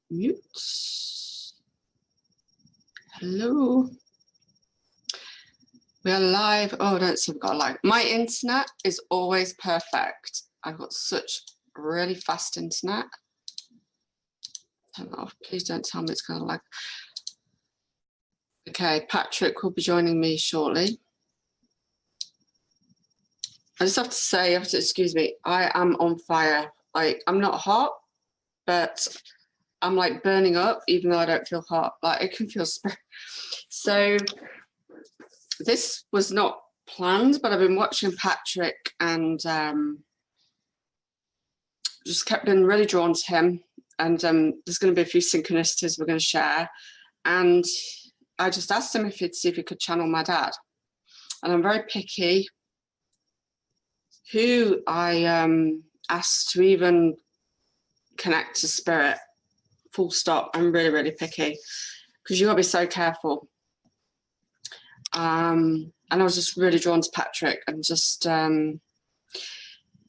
Mute. Hello. We are live. Oh, I don't see we've got a live. My internet is always perfect. I've got such really fast internet. Turn that off. Please don't tell me it's going to lag. Okay, Patrick will be joining me shortly. I just have to say, you have to excuse me, I am on fire. Like, I'm not hot, but I'm like burning up, even though I don't feel hot. Like, I can feel so this was not planned, but I've been watching Patrick and just been really drawn to him. And there's going to be a few synchronicities we're going to share. And I just asked him if he'd see if he could channel my dad. And I'm very picky who I asked to even connect to spirit. Full stop. I'm really, really picky because you got to be so careful. And I was just really drawn to Patrick, and just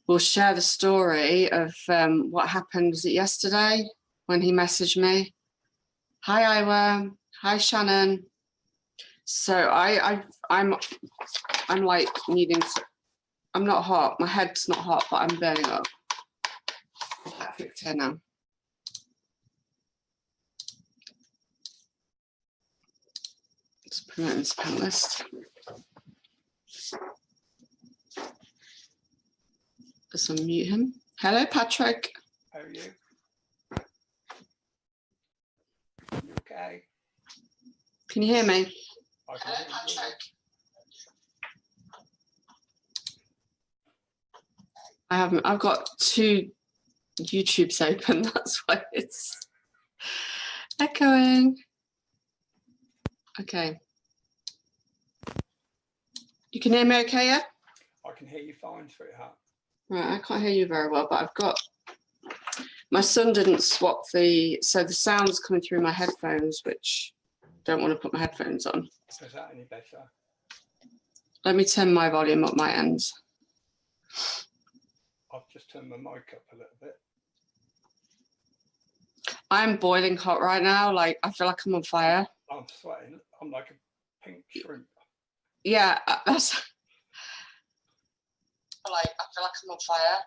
we'll share the story of what happened. Was it yesterday when he messaged me? Hi, Iwa. Hi, Shannon. So I'm like needing to. I'm not hot. My head's not hot, but I'm burning up. Patrick's here now. Just put it in this pen list. Just unmute him. Hello, Patrick. How are you? You okay? Can you hear me? Hello, Patrick. I haven't. I've got two YouTubes open. That's why it's echoing. Okay. You can hear me okay, yeah? I can hear you fine, sweetheart. Right, I can't hear you very well, but I've got, my son didn't swap so the sound's coming through my headphones, which I don't want to put my headphones on. Is that any better? Let me turn my volume up my end. I've just turned my mic up a little bit. I'm boiling hot right now. Like, I feel like I'm on fire. I'm sweating. I'm like a pink shrimp. Yeah, that's... Like, I feel like I'm on fire.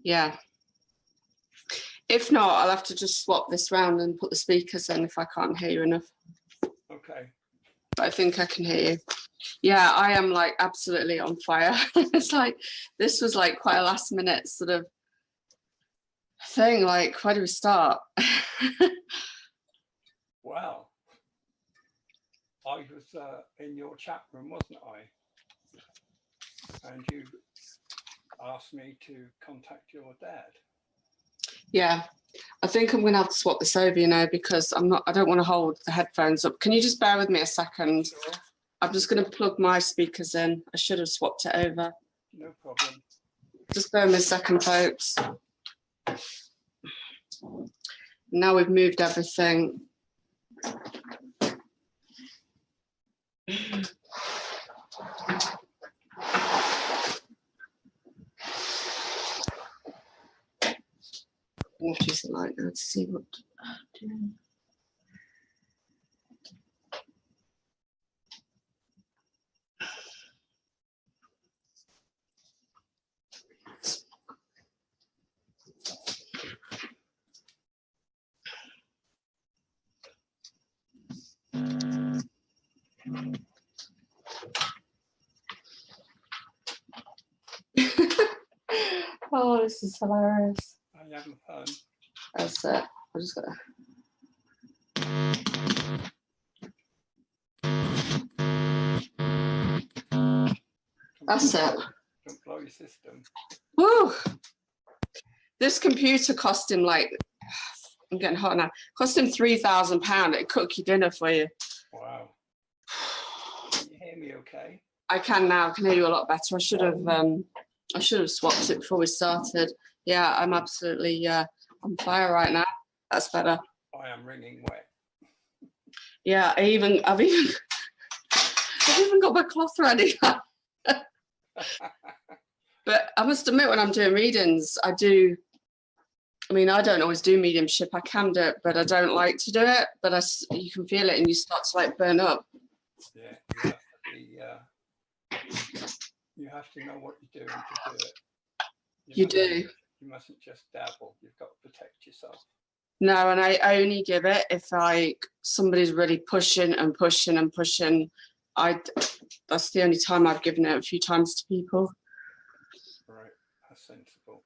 Yeah. If not, I'll have to just swap this round and put the speakers in if I can't hear you enough. Okay. But I think I can hear you. Yeah, I am like absolutely on fire. It's like, this was like quite a last minute sort of thing. Like, where do we start? Well, I was in your chat room, wasn't I? And you asked me to contact your dad. Yeah, I think I'm gonna have to swap this over, you know, because I don't want to hold the headphones up. Can you just bear with me a second? Sure. I'm just gonna plug my speakers in. I should have swapped it over. No problem. Just bear with me a second, folks. Now we've moved everything. I'm going to use the light now to see what I'm doing. Oh, this is hilarious. Are you having fun? That's it. I just got That's it. Don't blow your system. Woo! This computer cost him like, I'm getting hot now, cost him £3,000. It'd cook your dinner for you. Wow. Can you hear me okay? I can now. I can hear you a lot better. I should have swapped it before we started. Yeah, I'm absolutely on fire right now. That's better. I am wringing wet. Yeah, I've even got my cloth ready. But I must admit, when I'm doing readings, I mean, I don't always do mediumship. I can do it, but I don't like to do it. But you can feel it and you start to like burn up. Yeah, you have to know what you're doing to do it. You do. You mustn't just dabble. You've got to protect yourself. No, and I only give it if like somebody's really pushing and pushing and pushing. That's the only time I've given it a few times to people. Right, that's sensible.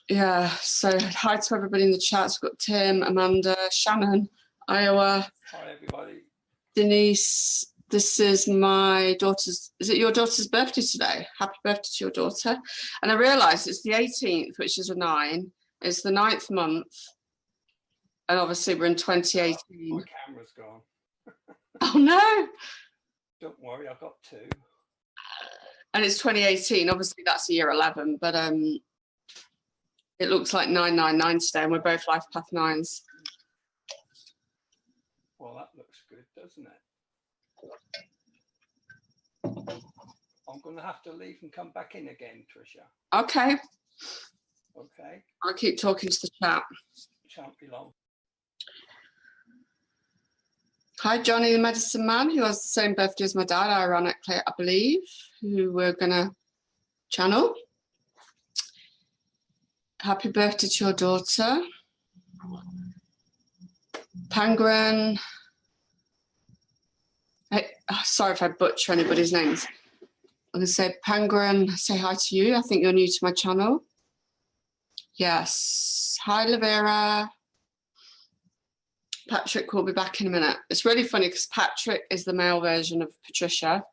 Yeah, so hi to everybody in the chat. We've got Tim, Amanda, Shannon, Iowa. Hi, everybody. Denise, this is my daughter's, is it your daughter's birthday today? Happy birthday to your daughter. And I realised it's the 18th, which is a 9. It's the 9th month. And obviously we're in 2018. My camera's gone. Oh no. Don't worry, I've got 2. And it's 2018. Obviously that's a year 11, but it looks like 999 today, and we're both life path 9s. Well, that looks good, doesn't it? I'm going to have to leave and come back in again, Trisha. Okay. Okay. I'll keep talking to the chat. Shan't be long. Hi, Johnny, the medicine man, who has the same birthday as my dad, ironically, I believe, who we're going to channel. Happy birthday to your daughter. Pangren. Hey, sorry if I butcher anybody's names. I'm going to say Pangren, say hi to you. I think you're new to my channel. Yes. Hi, Lavera. Patrick will be back in a minute. It's really funny because Patrick is the male version of Patricia.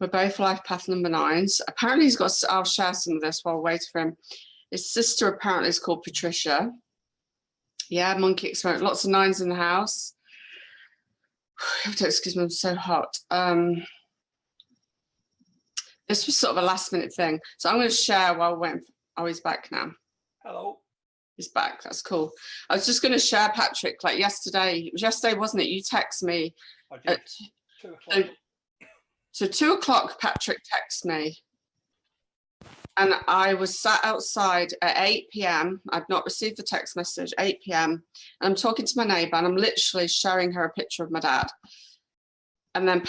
We're both life path number 9s. Apparently he's got, I'll share some of this while we're waiting for him. His sister apparently is called Patricia. Yeah, monkey experiment. Lots of 9s in the house. You have to excuse me, I'm so hot. This was sort of a last minute thing. So I'm going to share while we're waiting. Oh, he's back now. Hello. He's back. That's cool. I was just going to share, Patrick, like yesterday. It was yesterday, wasn't it? You text me. I did. At 2 o'clock. So 2 o'clock, Patrick texted me. And I was sat outside at 8 p.m. I'd not received the text message, 8 p.m. And I'm talking to my neighbour and I'm literally showing her a picture of my dad. And then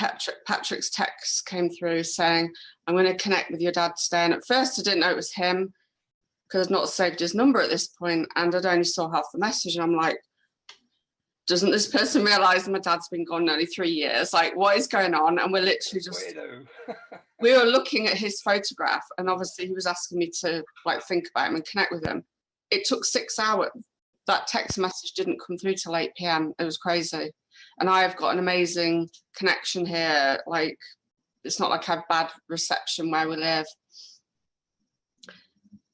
Patrick's text came through saying, I'm going to connect with your dad today. And at first I didn't know it was him because I'd not saved his number at this point and I'd only saw half the message. And I'm like, doesn't this person realise that my dad's been gone nearly 3 years? Like, what is going on? And we're literally just... We were looking at his photograph and obviously he was asking me to like think about him and connect with him. It took 6 hours. That text message didn't come through till 8 p.m. It was crazy. And I have got an amazing connection here. Like, it's not like I have bad reception where we live.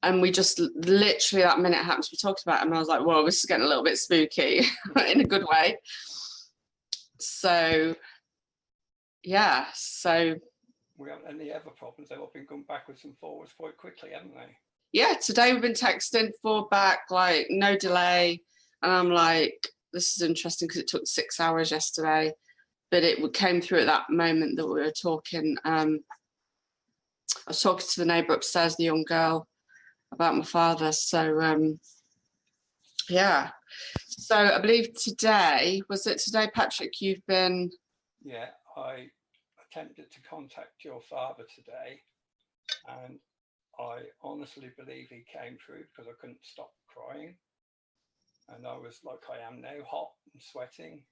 And we just literally that minute happened to be talking about him. And I was like, whoa, this is getting a little bit spooky in a good way. So, yeah, so... We haven't any other problems. They've all been going backwards and forwards quite quickly, haven't they? Yeah, today we've been texting forward back, like no delay. And I'm like, this is interesting because it took 6 hours yesterday, but it came through at that moment that we were talking. I was talking to the neighbour upstairs, the young girl, about my father. So, yeah. So I believe today, was it today, Patrick, you've been... Yeah, I attempted to contact your father today and I honestly believe he came through because I couldn't stop crying and I was like I am now, hot and sweating.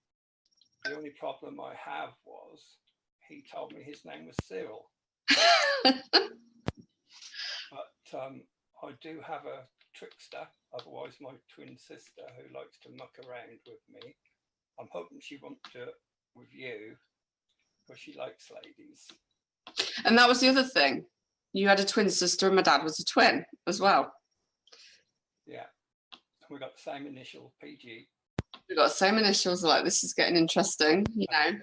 The only problem I have was he told me his name was Cyril. But I do have a trickster, otherwise my twin sister, who likes to muck around with me. I'm hoping she won't do it with you because she likes ladies. And that was the other thing. You had a twin sister and my dad was a twin as well. Yeah. We got the same initial, PG. We got the same initials, like this is getting interesting, you know.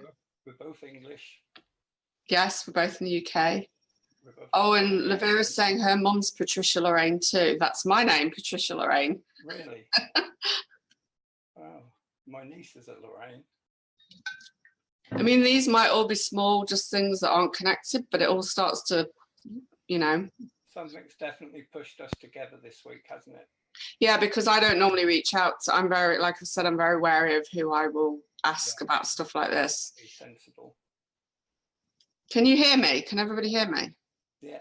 We're both English. Yes, we're both in the UK. Oh, and Lavera's saying her mum's Patricia Lorraine too. That's my name, Patricia Lorraine. Really? Wow. My niece is a Lorraine. I mean, these might all be small, just things that aren't connected, but it all starts to, you know. something's definitely pushed us together this week, hasn't it? Yeah, because I don't normally reach out. So I'm very, like I said, I'm very wary of who I will ask about stuff like this. Be sensible. Can you hear me? Can everybody hear me? Yeah.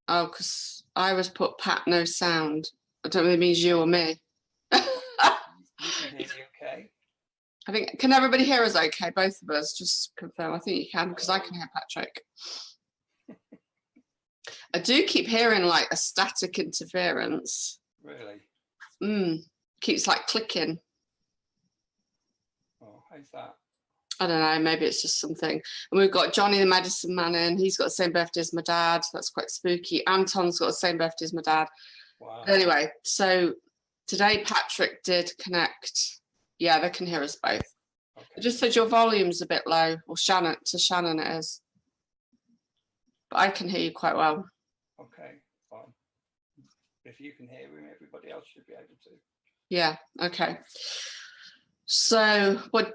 Oh, because I was put Pat no sound. I don't know if it means you or me. You can hear me okay. I think, can everybody hear us okay? Both of us, just confirm. I think you can, because I can hear Patrick. I do keep hearing like a static interference. Really? Keeps like clicking. Oh, how's that? I don't know, maybe it's just something. And we've got Johnny the medicine man in. He's got the same birthday as my dad. That's quite spooky. Anton's got the same birthday as my dad. Wow. But anyway, so today Patrick did connect. Yeah, they can hear us both. Okay. I just said your volume's a bit low, or Shannon it is. But I can hear you quite well. Okay, fine. If you can hear him, everybody else should be able to. Yeah, okay. So what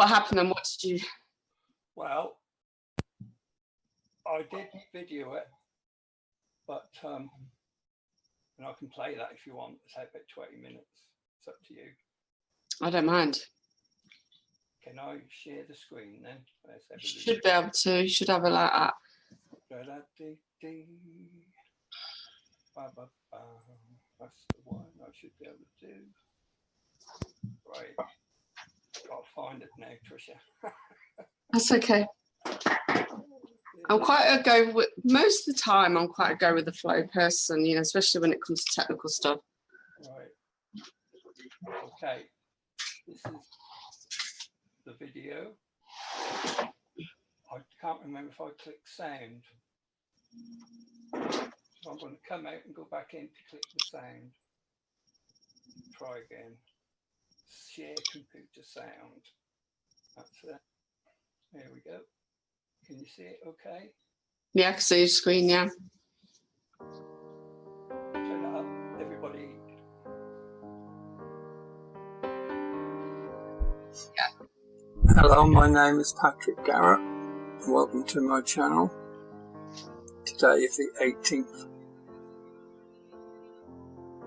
happened and what did you? Well, I did video it, but and I can play that if you want. It's about 20 minutes. It's up to you. I don't mind. Can I share the screen then? You should be able to. You should have it like that. That's the one I should be able to do. Right. I'll find it now, Trisha. That's okay. I'm quite a go with, most of the time I'm quite a go with the flow person, you know, especially when it comes to technical stuff. Right. Okay. This is the video. I can't remember if I click sound. So I'm going to come out and go back in to click the sound. Try again. Share computer sound. That's it. There we go. Can you see it okay? Yeah, I can see your screen, yeah. Turn it up, everybody. Yeah. Hello, my name is Patrick Garratt. Welcome to my channel. Today is the 18th.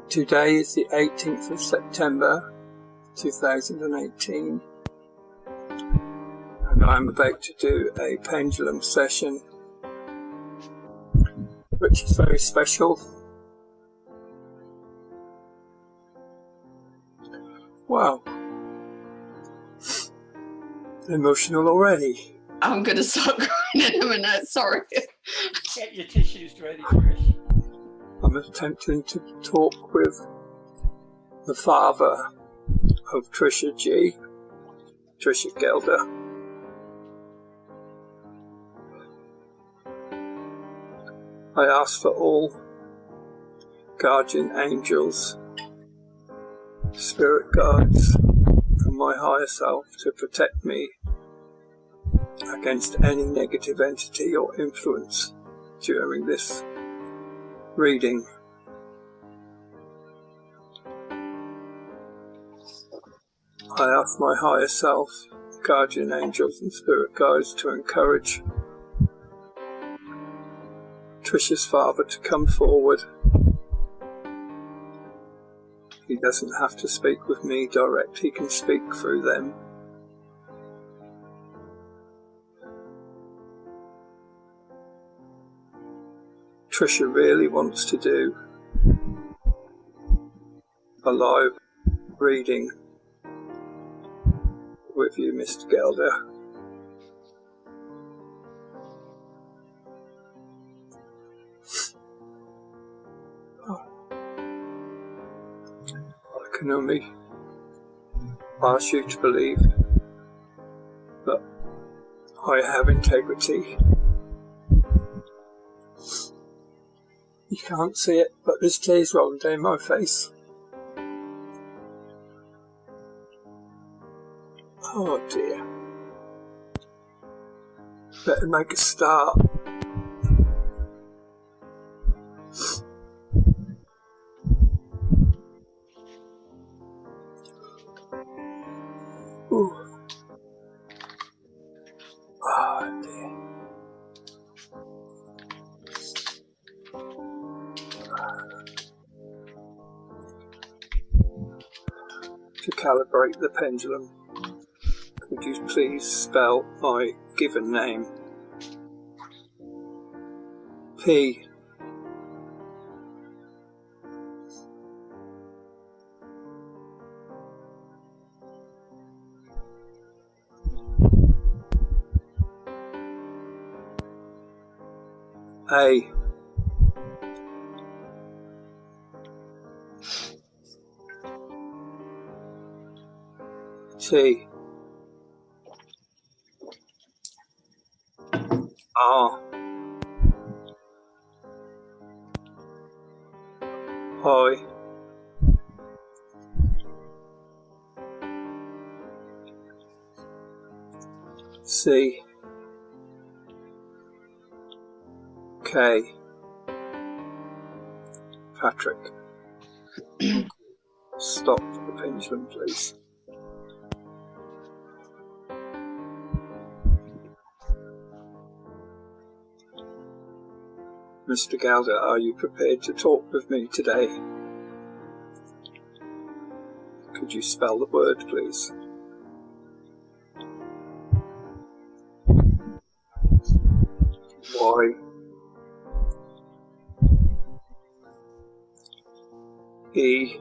Today is the 18th of September 2018. And I'm about to do a pendulum session, which is very special. Wow. Emotional already. I'm going to start crying in a minute, sorry. Get your tissues ready, Trish. I'm attempting to talk with the father of Trisha G, Trisha Gelder. I ask for all guardian angels, spirit guides, and my higher self to protect me against any negative entity or influence during this reading. I ask my higher self, guardian angels and spirit guides to encourage Trisha's father to come forward. He doesn't have to speak with me direct, he can speak through them. Trisha really wants to do a live reading with you, Mr. Gelder. I can only ask you to believe that I have integrity. You can't see it, but there's tears rolling down my face. Oh dear. Better make a start. Ooh. Oh dear. To calibrate the pendulum, could you please spell my given name? P. A. T. R. I. C. K. Patrick. Stop the pendulum, please. Mr. Garratt, are you prepared to talk with me today? Could you spell the word, please? Y. E.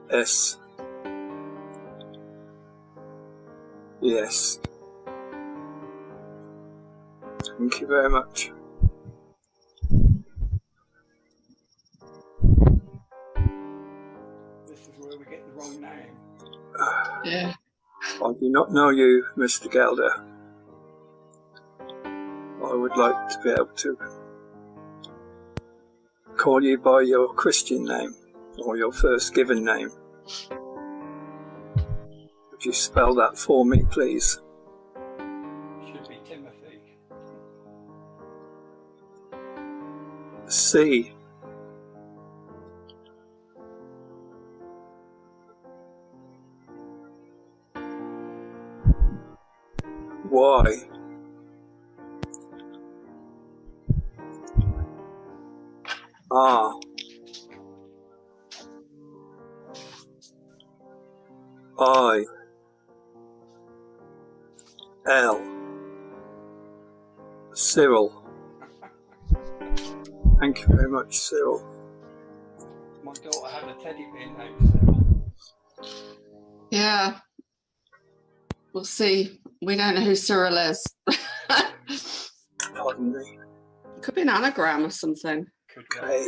S. Yes. Thank you very much. This is where we get the wrong name. Yeah. I do not know you, Mr. Garratt. I would like to be able to call you by your Christian name or your first given name. Would you spell that for me, please? Should be Timothy. C. Y. R. I. L. Cyril. Thank you very much, Cyril. My daughter had a teddy bear named Cyril. Yeah. We'll see. We don't know who Cyril is. Pardon me. Could be an anagram or something. Could be. Okay.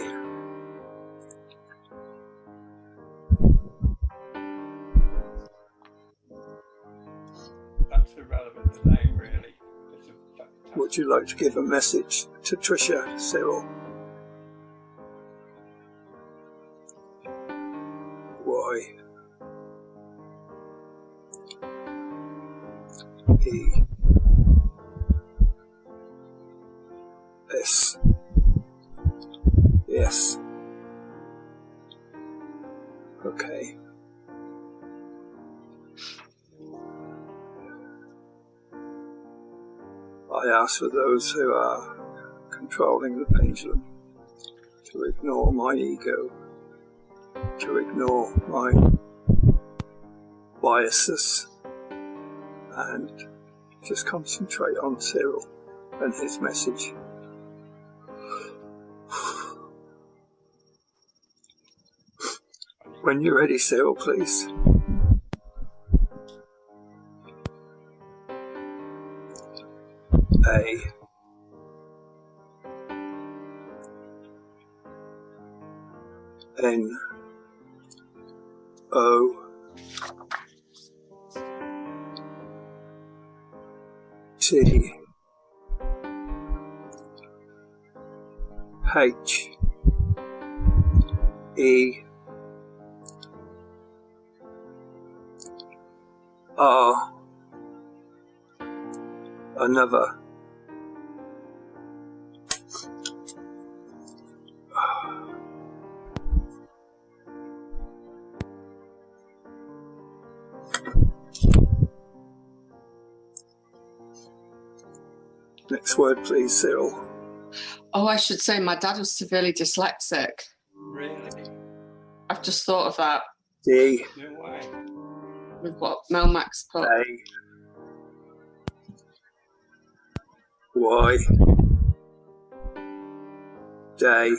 That's irrelevant to the name, really. It's a fantastic. Would you like to give a message to Trisha, Cyril? Y. E. S. Yes. Okay. I ask for those who are controlling the pendulum to ignore my ego, to ignore my biases, and just concentrate on Cyril and his message. When you're ready, Cyril, please. A. N. O. T. H. E. R. Another. Next word, please, Cyril. Oh, I should say my dad was severely dyslexic. Really? I've just thought of that D, No way. with what Mel Max put. A, Y, day,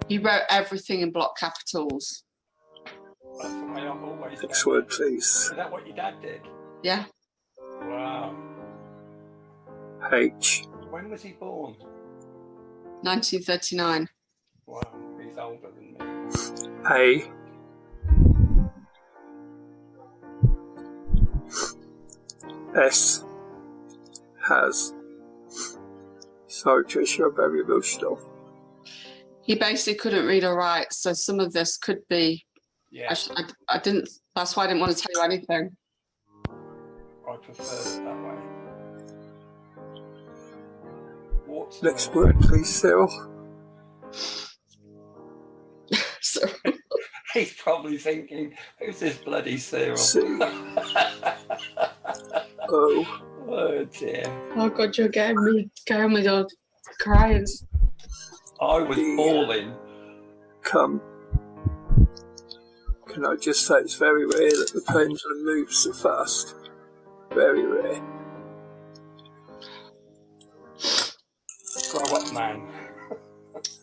He wrote everything in block capitals. That's the way I've always done. next word please. Is that what your dad did? Yeah. Wow. H, When was he born? 1939. Wow, he's older than me. A, S, has. Sorry Trisha, I'm very emotional. He basically couldn't read or write, so some of this could be. Yeah, I didn't. That's why I didn't want to tell you anything. I prefer it that way. What's Next word please, Cyril. So, He's probably thinking, who's this bloody Cyril? C, O, Oh dear. oh God, you're getting me going with your cries. I was bawling. come. Can I just say it's very rare that the pendulum moves so fast. Very rare. Grow up, man.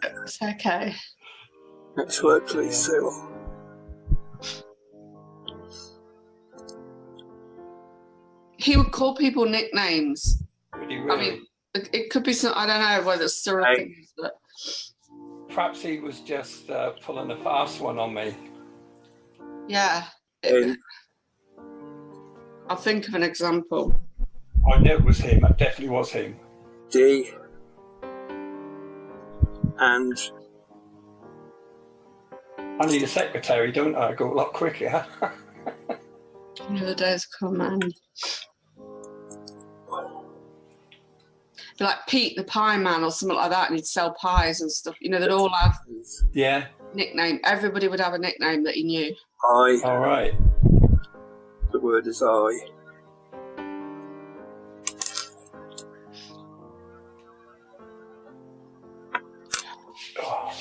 It's okay. Next word please, Cyril. He would call people nicknames. Would he really? I mean, it could be some. I don't know whether it's still a Hey. thing, but Perhaps he was just pulling a fast one on me. yeah. N, I'll think of an example. I knew it was him. It definitely was him. D, and I need a secretary, don't I? I go a lot quicker. Another day's come, man. Be like Pete the Pie Man or something like that, and he'd sell pies and stuff. You know, they'd all have Yeah. nickname. Everybody would have a nickname that he knew. I, All right. the word is I. Oh,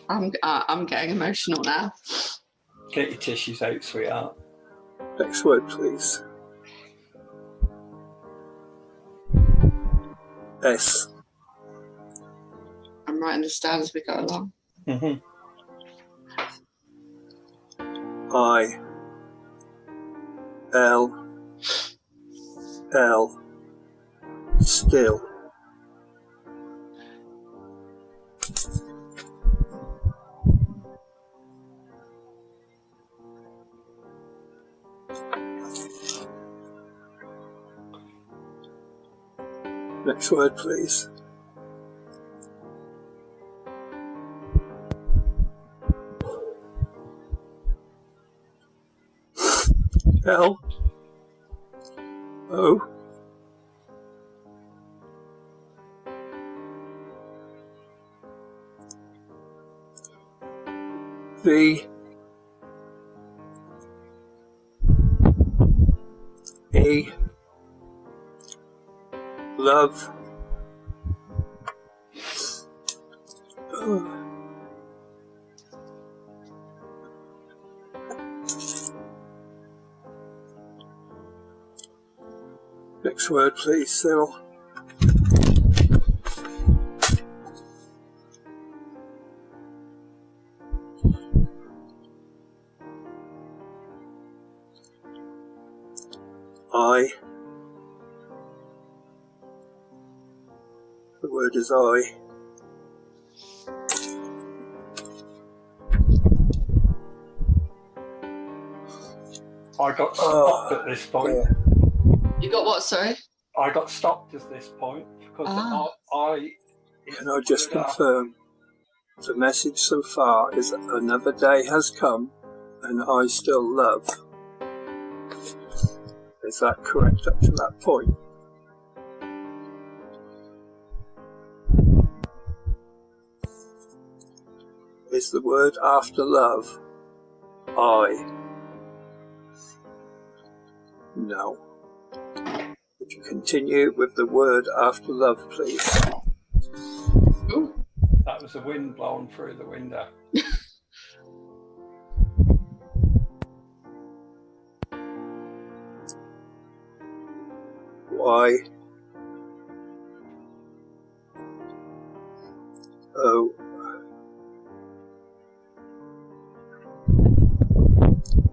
I'm getting emotional now. get your tissues out, sweetheart. Next word please. S, I'm writing this down as we go along. Mm-hmm. I, L, L, still. Next word please. L, O, V, E, love, next word please, Cyril. I, the word is I. I got stopped at this point. Yeah. You got what, sorry? I got stopped at this point because I Can I just confirm the message so far is that another day has come and I still love. Is that correct up to that point? is the word after love. I. No. Would you continue with the word after love, please? Ooh, that was the wind blowing through the window. Y. O.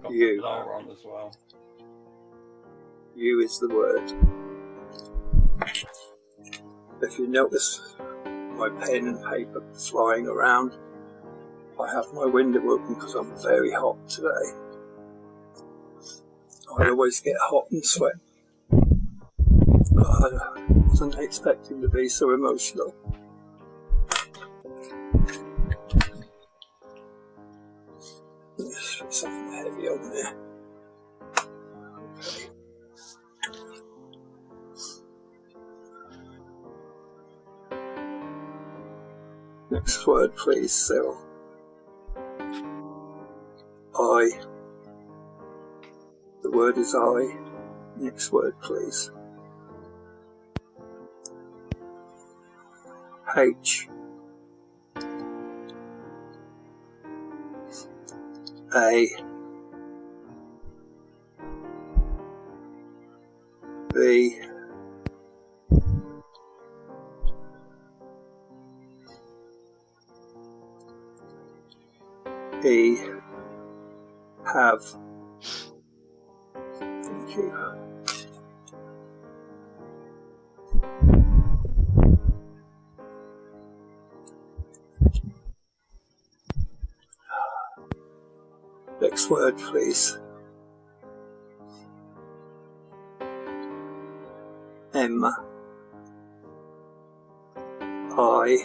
Got You. the blower on as well. You is the word. If you notice my pen and paper flying around, I have my window open because I'm very hot today. I always get hot and sweat. I wasn't expecting to be so emotional. Let's put something heavy on there. Okay. Next word, please, Cyril. I. The word is I. Next word, please. H. A. B. E. Have. Thank you. Next word, please. M. I.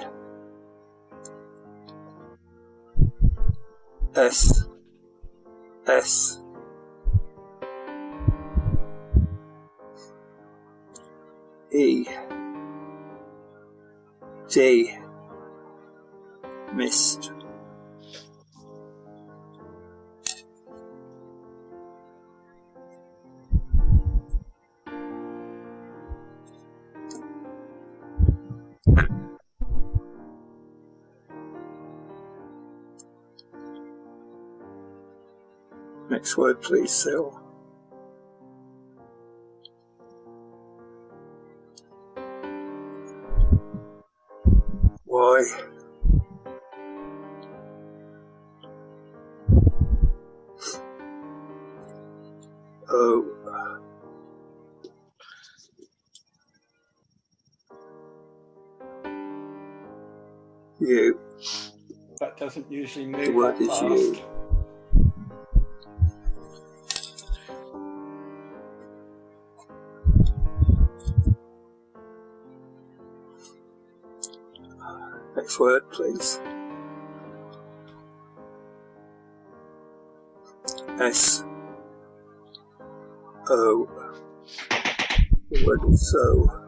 S. S. E. D. Missed. Next word, please, Cyril. Y. O. U. That doesn't usually The move word that is fast. you. Next word, please. S. O. The word is so.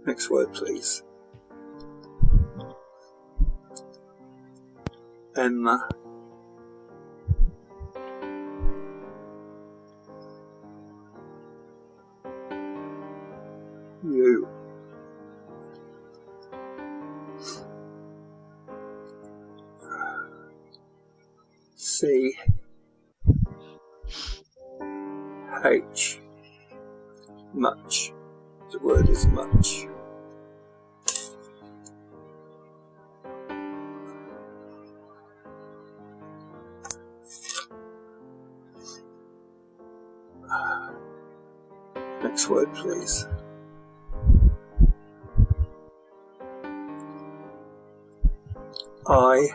Next word, please. Emma. You. C. H. Much. The word is much. Next word, please. I.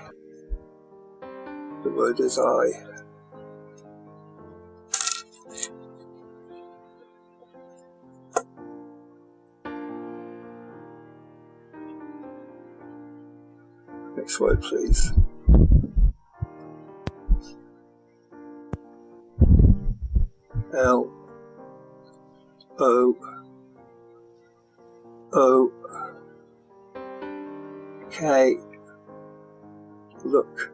The word is I. Next word, please. L O O K. Look.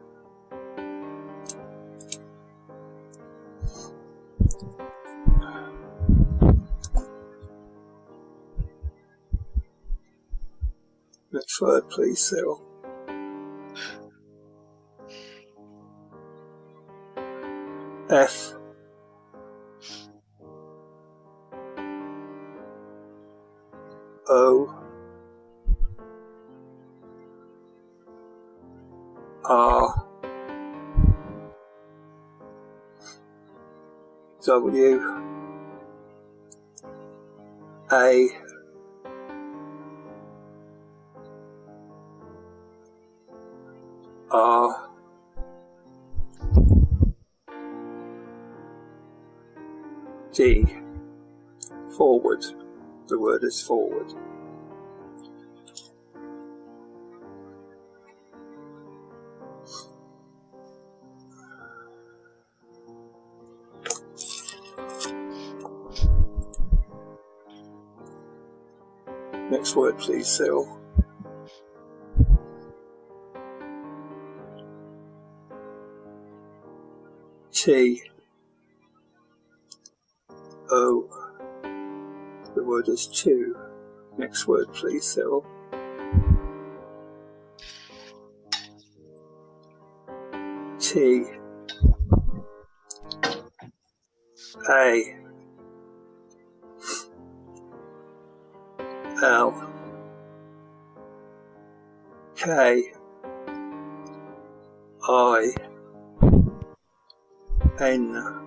Next word, please, Cyril. F O R W A R D. Forward. The word is forward. Next word, please, Cyril. T O. The word is two. Next word, please, Cyril. T A L K I N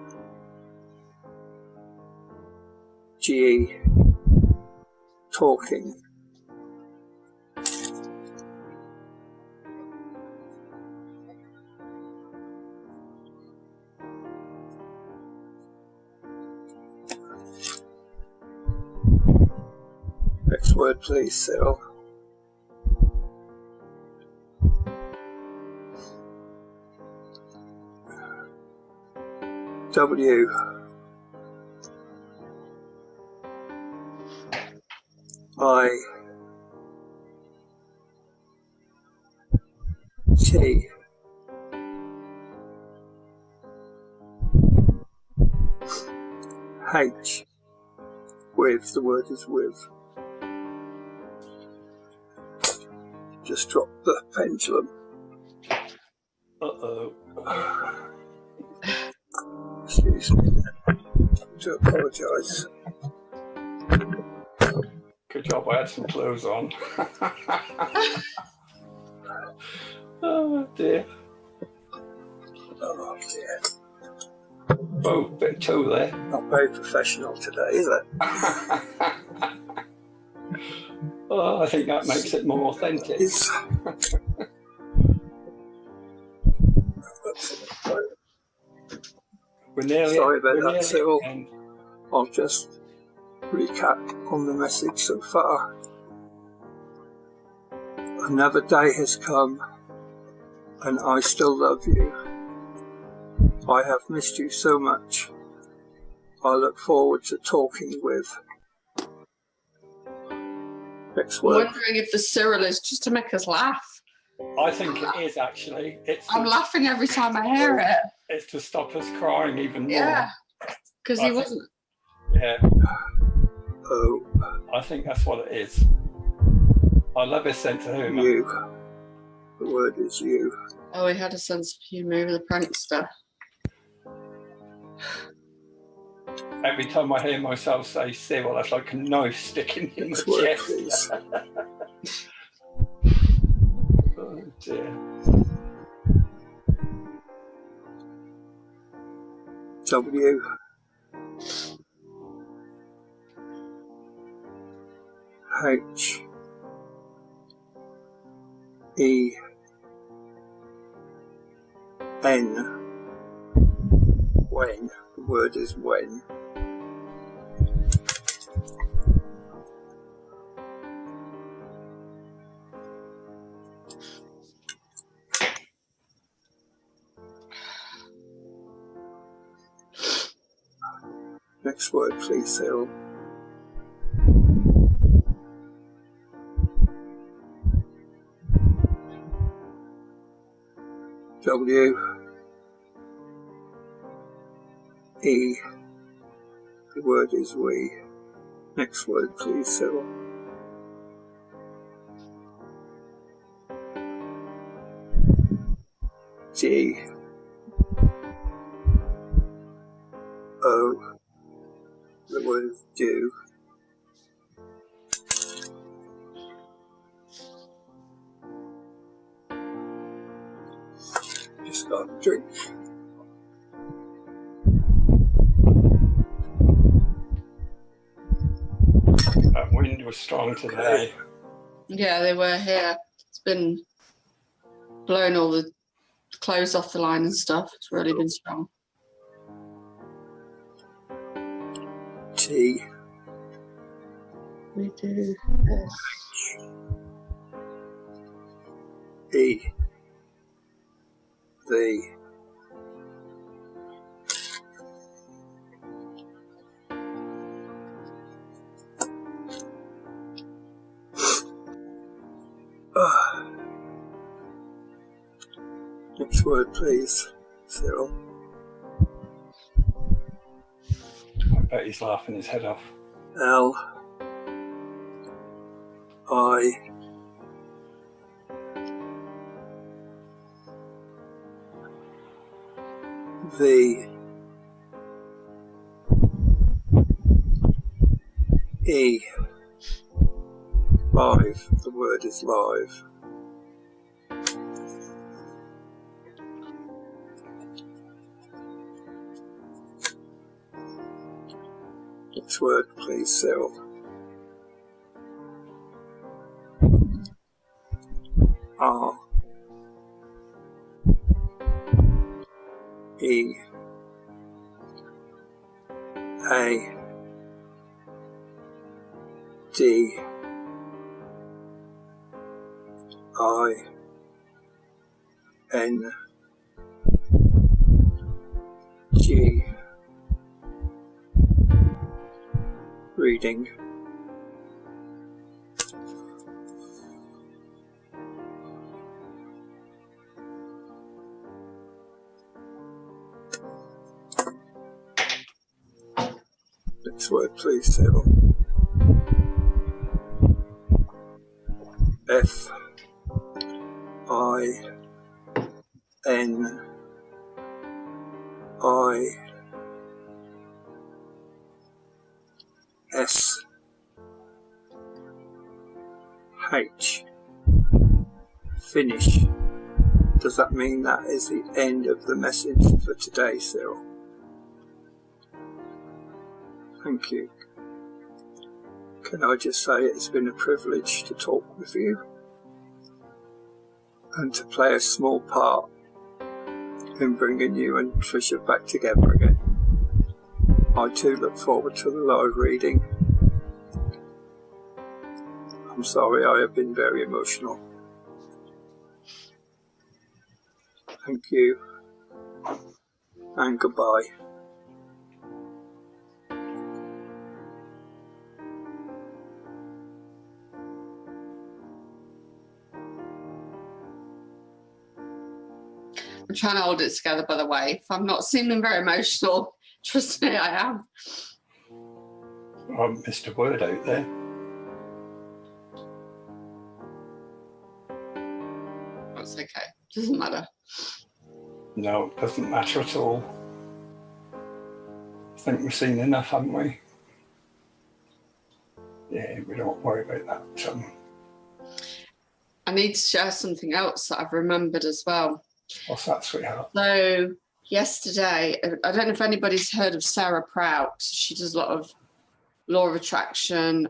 G. Talking. Next word, please, Cyril. W I T H. With. The word is with. Just drop the pendulum. Uh-oh. Excuse me. I do apologise. Good job I had some clothes on. Oh dear. Oh dear. Oh, bit of toe there. Not very professional today, is it? Oh, I think that makes it more authentic. We're nearly. Sorry about we're that, Cyril. nearly I'll just recap on the message so far. Another day has come, and I still love you. I have missed you so much. I look forward to talking with. Next I'm word. wondering if the Cyril is just to make us laugh. I think it is actually. I'm laughing every time I hear it. It's to stop us crying even more. Yeah, because he wasn't. Yeah. Oh. I think that's what it is. I love his sense of humour. You. The word is you. Oh, he had a sense of humour with the prankster. Every time I hear myself say Cyril, that's like a knife sticking in Next my word, chest. please. Oh dear. W. H. E. N. When. The word is when. Next word, please, Cyril. W. E. The word is we. Next word, please, Cyril. G. O. The word is do. Just got a drink. That wind was strong today. Yeah, they were here. It's been blowing all the clothes off the line and stuff. It's really been strong. T. We do. E. The. Next word, please, Cyril. I bet he's laughing his head off. L. I. V. E. Live. The word is live. Next word, please, Cyril. R. E. A. D. I. N. G. Reading. Next word, please, Tittle. F. I. N. I. S. H. Finish. Does that mean that is the end of the message for today, Cyril? Thank you. Can I just say it's been a privilege to talk with you and to play a small part in bringing you and Trisha back together again. I too look forward to the live reading. I'm sorry I have been very emotional. Thank you and goodbye. I'm trying to hold it together, by the way. If I'm not seeming very emotional, trust me, I am. I missed a word out there. That's okay. Doesn't matter. No, it doesn't matter at all. I think we've seen enough, haven't we? Yeah, we don't worry about that. I need to share something else that I've remembered as well. What's that, sweetheart? So yesterday, I don't know if anybody's heard of Sarah Prout. She does a lot of law of attraction.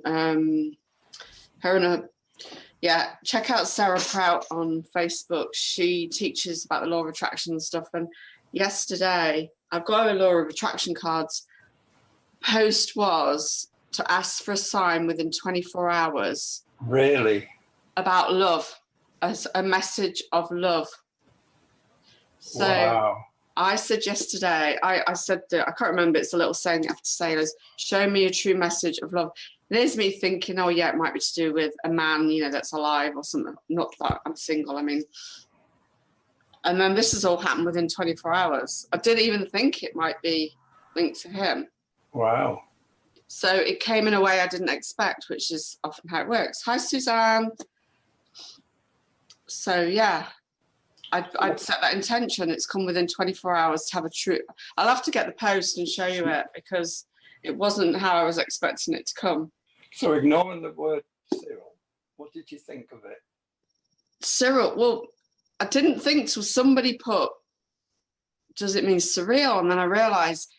Check out Sarah Prout on Facebook. She teaches about the law of attraction and stuff. And yesterday, I've got her law of attraction cards. Post was to ask for a sign within 24 hours. Really? About love, as a message of love. So wow. I said yesterday, I said that, I can't remember, it's a little saying you have to say, is show me a true message of love. There's me thinking, oh yeah, it might be to do with a man, you know, that's alive or something. Not that I'm single, I mean. And then this has all happened within 24 hours. I didn't even think it might be linked to him. Wow. So it came in a way I didn't expect, which is often how it works. Hi, Suzanne. So yeah, I'd set that intention. It's come within 24 hours to have a true. I'll have to get the post and show you it because it wasn't how I was expecting it to come. So ignoring the word Cyril, what did you think of it? Cyril, well, I didn't think till somebody put, does it mean surreal? And then I realized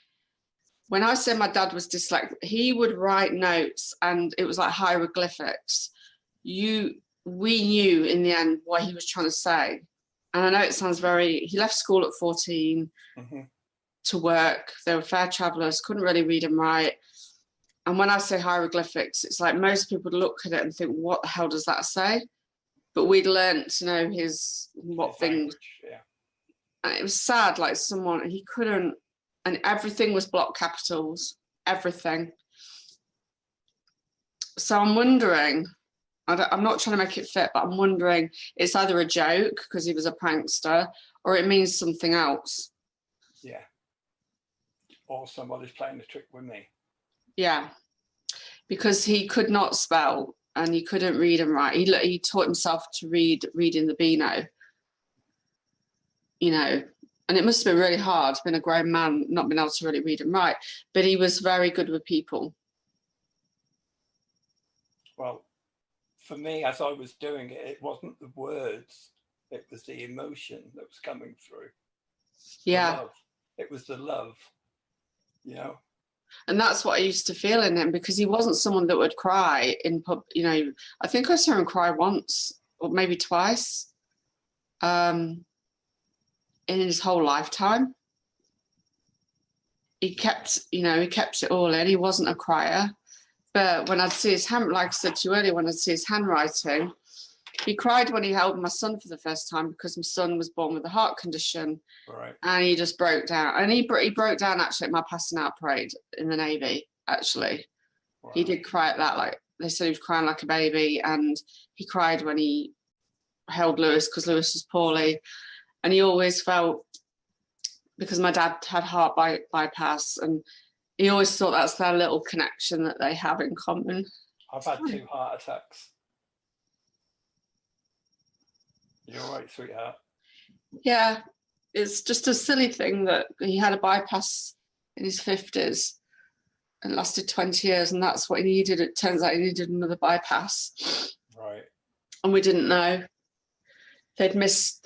when I said my dad was dyslexic, he would write notes and it was like hieroglyphics. We knew in the end what he was trying to say. And I know it sounds he left school at 14 to work. They were fair travellers, couldn't really read and write. And when I say hieroglyphics, it's like most people would look at it and think, what the hell does that say? But we'd learned to know his things. Language, yeah. And it was sad, like he couldn't, and everything was block capitals, everything. So I'm wondering, I'm not trying to make it fit, but I'm wondering, it's either a joke because he was a prankster or it means something else. Yeah. Or somebody's playing a trick with me. Yeah, because he could not spell and he couldn't read and write. He taught himself to read in the Beano, you know, and it must have been really hard being a grown man, not being able to really read and write, but he was very good with people. Well, for me, as I was doing it, it wasn't the words, it was the emotion that was coming through. Yeah. It was the love, you know. And that's what I used to feel in him because he wasn't someone that would cry in pub. You know, I think I saw him cry once or maybe twice in his whole lifetime. He kept it all in. He wasn't a crier. But when I'd see his hand, like I said to you earlier, when I'd see his handwriting, he cried when he held my son for the first time because my son was born with a heart condition. Right. And he just broke down. And he broke down actually at my passing out parade in the Navy, actually. Wow. He did cry at that. Like they said he was crying like a baby. And he cried when he held Lewis because Lewis was poorly. And he always felt, because my dad had heart bypass, and he always thought that's their little connection that they have in common. I've had 2 heart attacks. You all right, sweetheart? Yeah, it's just a silly thing that he had a bypass in his 50s and lasted 20 years, and that's what he needed. It turns out he needed another bypass. Right. And we didn't know. They'd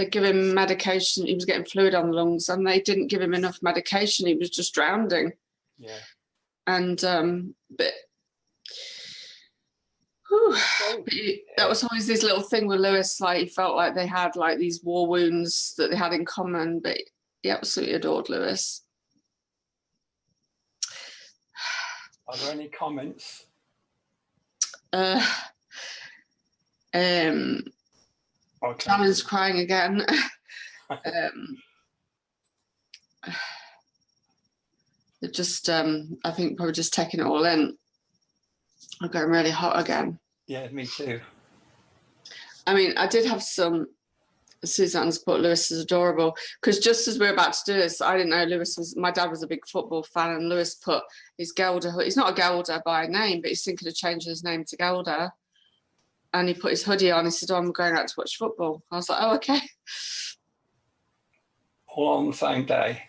give him medication. He was getting fluid on the lungs, and they didn't give him enough medication. He was just drowning. Yeah. And but that was always this little thing with Lewis, like he felt like they had like these war wounds that they had in common, but he absolutely adored Lewis. Are there any comments? Shannon's crying again. They're just I think probably just taking it all in. I'm going really hot again. Yeah, me too. I mean, I did have some. Suzanne's put Lewis is adorable because just as we were about to do this, I didn't know my dad was a big football fan, and Lewis put his Gelder. He's not a Gelder by name, but he's thinking of changing his name to Gelder. And he put his hoodie on. He said, "Oh, I'm going out to watch football." I was like, "Oh, okay." All on the same day.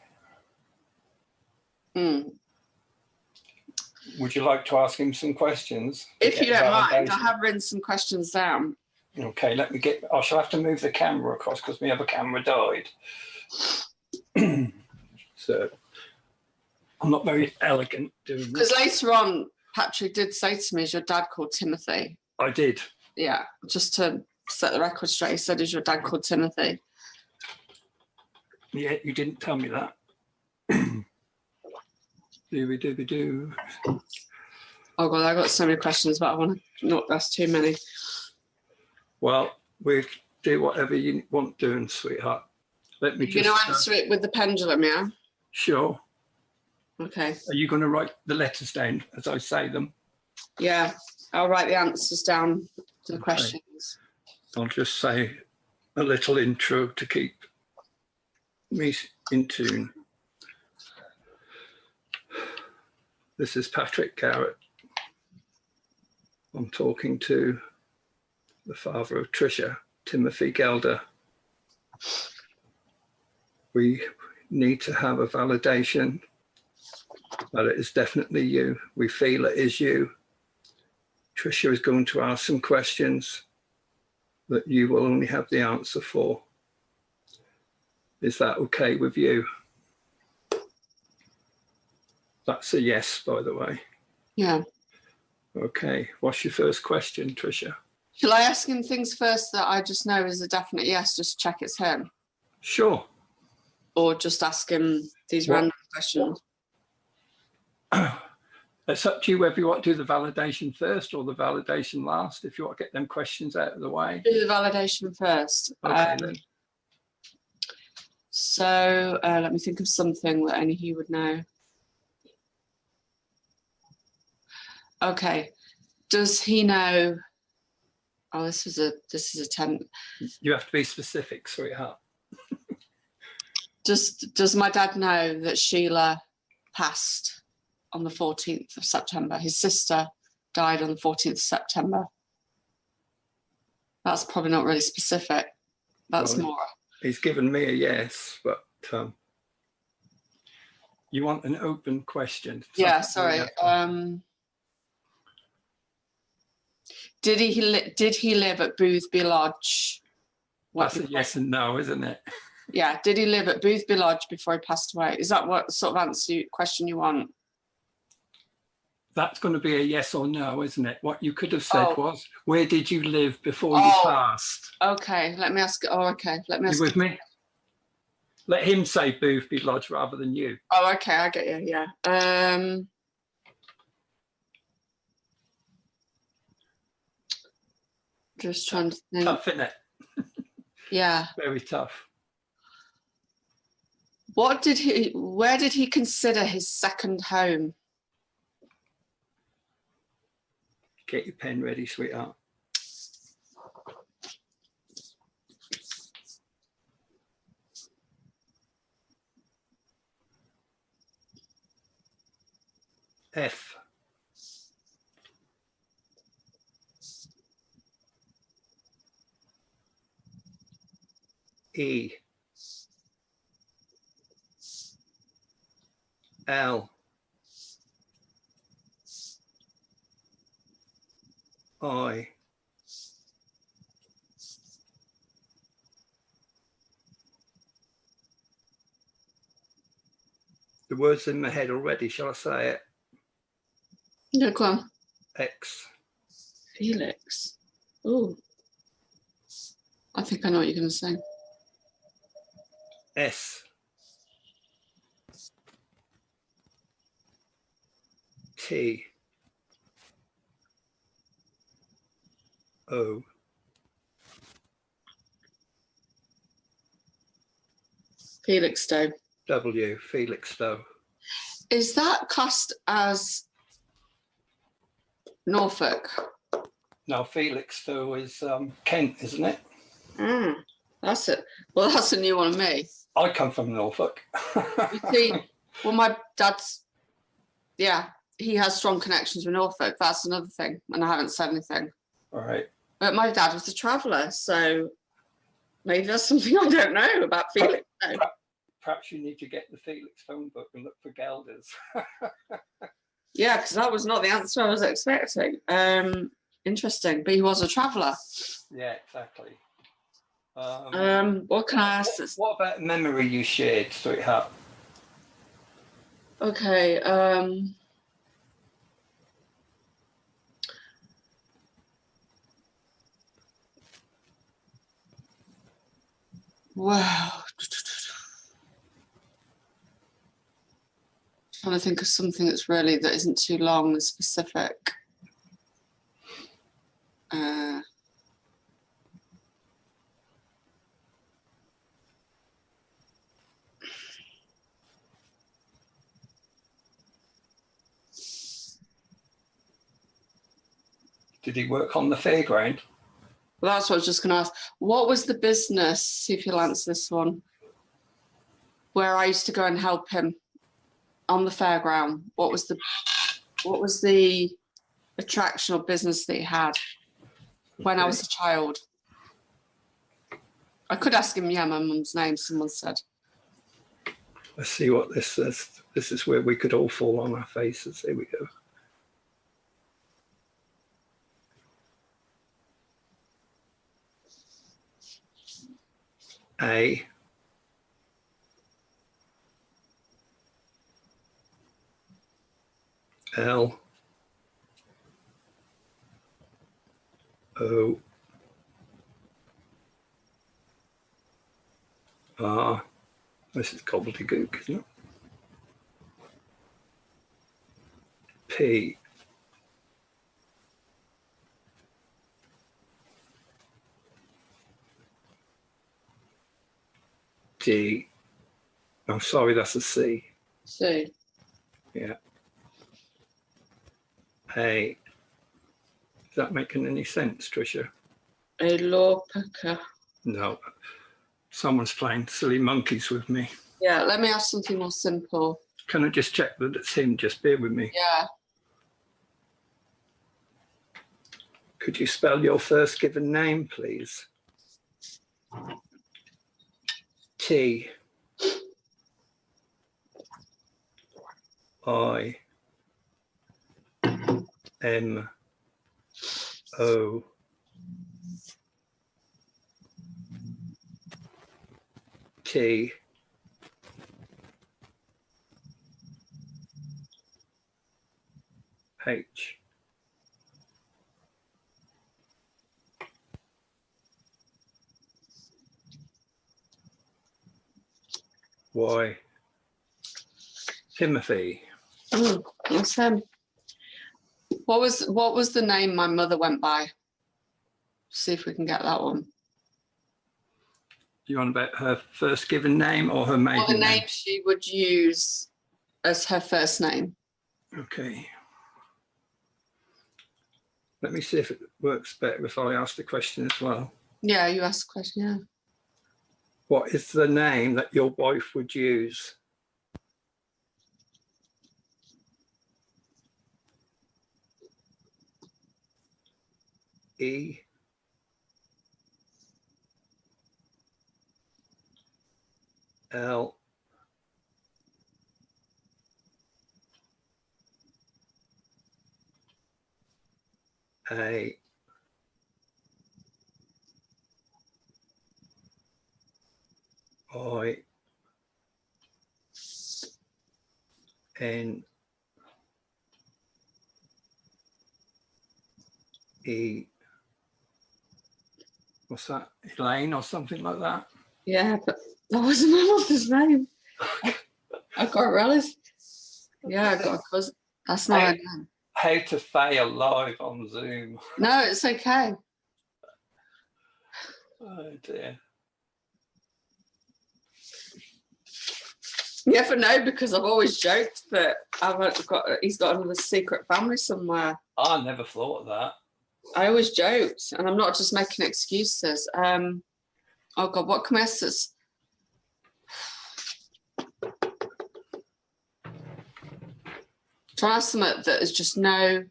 Would you like to ask him some questions? If you don't mind, I have written some questions down. Okay, let me get. I shall have to move the camera across because my other camera died. So I'm not very elegant doing this. Because later on, Patrick did say to me, "Is your dad called Timothy?" I did. Yeah, just to set the record straight, he said, "Is your dad called Timothy?" Yeah, you didn't tell me that. Do. Oh God, I got so many questions, but I want to not. That's too many. Well, we do whatever you want doing, sweetheart. let me You're just... going to answer it with the pendulum, yeah? Sure. Okay. Are you going to write the letters down as I say them? Yeah, I'll write the answers down to the Okay. questions. I'll just say a little intro to keep me in tune. This is Patrick Garratt. I'm talking to the father of Trisha, Timothy Gelder. We need to have a validation that it is definitely you. We feel it is you. Trisha is going to ask some questions that you will only have the answer for. Is that okay with you? That's a yes, by the way. Yeah. Okay. What's your first question, Trisha? Shall I ask him things first that I just know is a definite yes, just check it's him? Sure. Or just ask him these random questions? It's up to you whether you want to do the validation first or the validation last, if you want to get them questions out of the way. Do the validation first. Okay, then. So let me think of something that only he would know. Okay. Does he know? Oh, this is a 10. You have to be specific, sweetheart. Does my dad know that Sheila passed on the 14th of September? His sister died on the 14th of September. That's probably not really specific. That's Well, more. He's given me a yes, but you want an open question. Yeah, sorry. Did he live at Boothby Lodge? That's a yes and no, isn't it? Yeah. Did he live at Boothby Lodge before he passed away? Is that what sort of question you want? That's going to be a yes or no, isn't it? What you could have said was, where did you live before you passed? Okay, let me ask. Oh, okay. Let me ask. You with me? Let him say Boothby Lodge rather than you. Oh, okay, I get you. Yeah. Just trying to think. Tough, isn't it? Yeah. Very tough. Where did he consider his second home? Get your pen ready, sweetheart. F. E. L. I. The word's in my head already, shall I say it? Yeah, go on. X. Felix. Oh. I think I know what you're going to say. S. T. O. Felixstowe. W. Felixstowe. Is that classed as Norfolk? No, Felixstowe is Kent, isn't it? That's it. Well, that's a new one on me. I come from Norfolk. You see, well, my dad's, yeah, he has strong connections with Norfolk. That's another thing, and I haven't said anything. All right. But my dad was a traveller, so maybe that's something I don't know about Felix. Perhaps you need to get the Felix phone book and look for Gelders. Yeah, because that was not the answer I was expecting. Interesting, but he was a traveller. Yeah, exactly. What can I ask? What about memory you shared, sweetheart? Okay. Wow. Trying to think of something that isn't too long and specific. Did he work on the fairground? Well, that's what I was just going to ask. What was the business, see if you'll answer this one, where I used to go and help him on the fairground? What was the attraction or business that he had when I was a child? I could ask him, yeah, my mum's name, someone said. Let's see what this says. This is where we could all fall on our faces. Here we go. A. L. O. R. This is gobbledygook, isn't it? P. D. I'm sorry, that's a C. C. Yeah. A. Is that making any sense, Trisha? A law picker. No. Someone's playing silly monkeys with me. Yeah, let me ask something more simple. Can I just check that it's him? Just bear with me. Yeah. Could you spell your first given name, please? T. I. M. O. T. H. Y. Timothy. That's him. What was the name my mother went by? See if we can get that one. You want about her first given name or her maiden Or the name? name she would use as her first name. Okay. Let me see if it works better if I ask the question as well. Yeah, you asked the question, yeah. What is the name that your wife would use? E. L. A. I. N. E. What's that? Elaine or something like that? Yeah, but that wasn't my mother's name. I got Relish. Yeah, I got a cousin. That's not her name. How to fail live on Zoom. No, it's okay. Oh dear. You never know, because I've always joked that he's got another secret family somewhere. I never thought of that. I always joked, and I'm not just making excuses. Oh God, what commerces? Try ask something that is just no.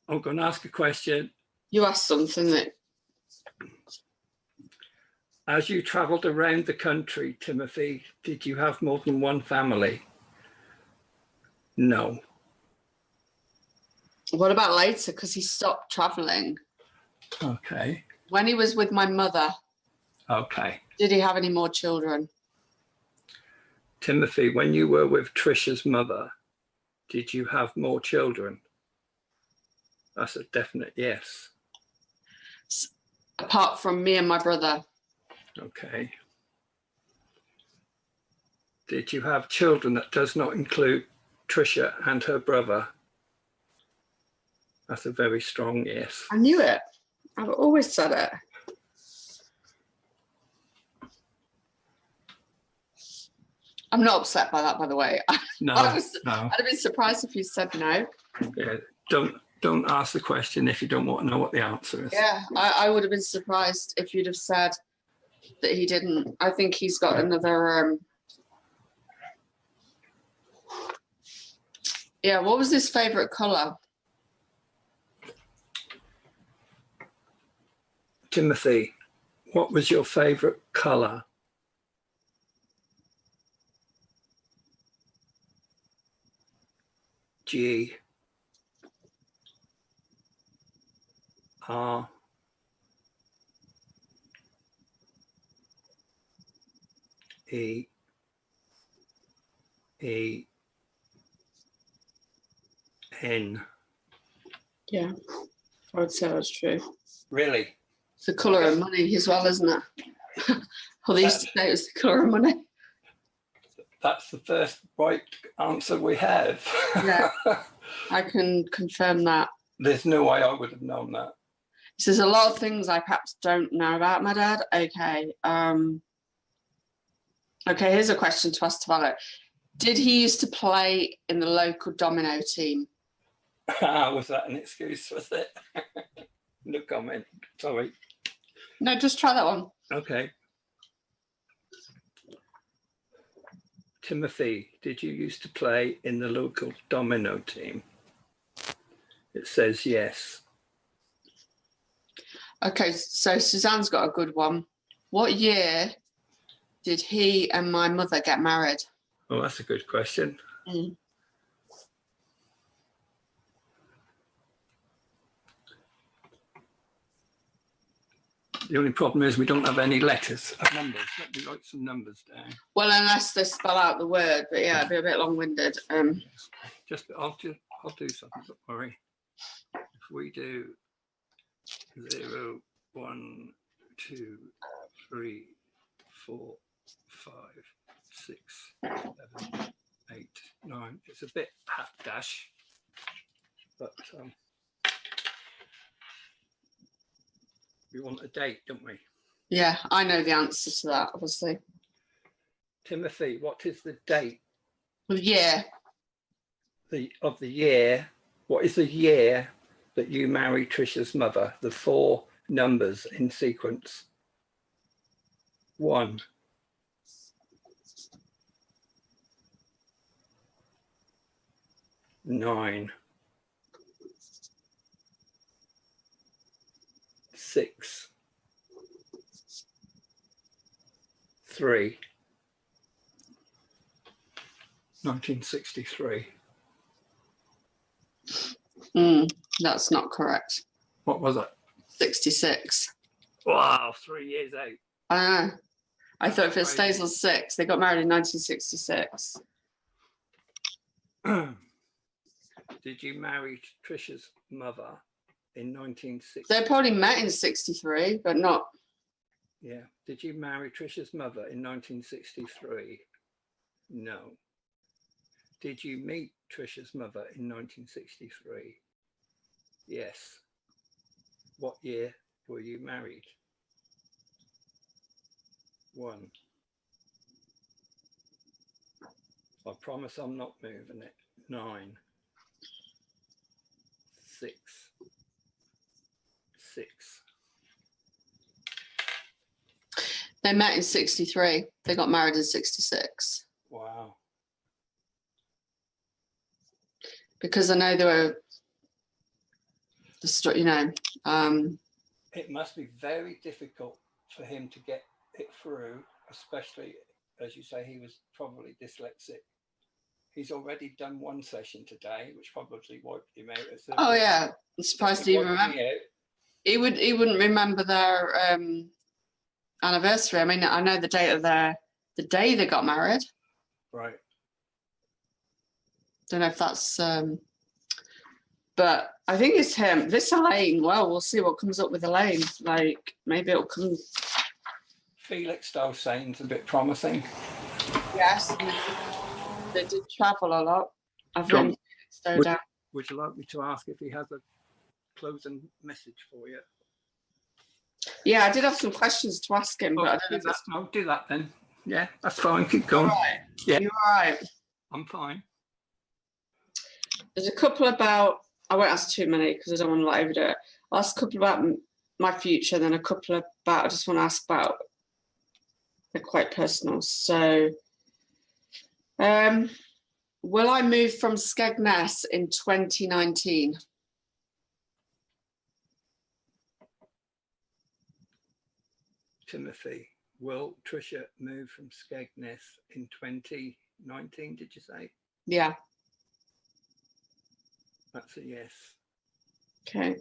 I'm going to ask a question. You ask something that. As you travelled around the country, Timothy, did you have more than one family? No. What about later? Because he stopped travelling. Okay. When he was with my mother, Okay. did he have any more children? Timothy, when you were with Trisha's mother, did you have more children? That's a definite yes. Apart from me and my brother. Okay. Did you have children that does not include Trisha and her brother? That's a very strong yes. I knew it. I've always said it. I'm not upset by that, by the way. No, I'd no. have been surprised if you said no. Yeah, don't ask the question if you don't want to know what the answer is. Yeah, I would have been surprised if you'd have said that he didn't. I think he's got another. Yeah, what was his favourite colour? Timothy, what was your favourite colour? G R E E N. Yeah, I would say that's true. Really? It's the colour of money as well, isn't it? Well, they used to say it was the colour of money. That's the first right answer we have. Yeah, I can confirm that. There's no way I would have known that. So there's a lot of things I perhaps don't know about my dad. Okay. Okay, here's a question to ask Tavallo. Did he used to play in the local domino team? Was that an excuse, was it? No comment. Sorry. No, just try that one. Okay. Timothy, did you used to play in the local domino team? It says yes. Okay, so Suzanne's got a good one. What year did he and my mother get married? Oh, that's a good question. Mm. The only problem is we don't have any letters of numbers. Let me write some numbers down. Well, unless they spell out the word, but yeah, it'd be a bit long-winded. I'll do something, don't worry. If we do 0, 1, 2, 3, 4, 5, 6, 7, 8, 9. It's a bit hapdash, but we want a date, don't we? Yeah, I know the answer to that, obviously. Timothy, what is the date? Well, yeah. Of the year? What is the year that you married Trisha's mother? The 4 numbers in sequence. 1. 9. 6. 3. 1963. That's not correct. What was it? 66. Wow, 3 years out. I know. I thought if it stays on 6, they got married in 1966. Did you marry Trisha's mother in 1960? They probably met in 63, but not. Yeah. Did you marry Trisha's mother in 1963? No. Did you meet Trisha's mother in 1963? Yes. What year were you married? 1. I promise I'm not moving it. 9. 6. 6. They met in 63. They got married in 66. Wow. Because I know they were, It must be very difficult for him to get it through, especially, as you say, he was probably dyslexic. He's already done one session today, which probably wiped him out. Oh yeah, I'm surprised he remember. He wouldn't remember their anniversary. I mean, I know the date of the day they got married. Right. Don't know if that's, but I think it's him. This Elaine, well, we'll see what comes up with Elaine. Like, maybe it'll come. Felix Dulcine's a bit promising. Yes, they did travel a lot. I've written Felix down. Would you like me to ask if he has a closing message for you? Yeah, I did have some questions to ask him, but I don't know. I'll do that then. Yeah, that's fine. Keep going. All right. Yeah. You're all right. I'm fine. There's a couple about, I won't ask too many because I don't want to overdo it. I'll ask a couple about my future, then a couple about, I just want to ask about, they're quite personal. So, will I move from Skegness in 2019? Timothy, will Trisha move from Skegness in 2019, did you say? Yeah. That's a yes. Okay.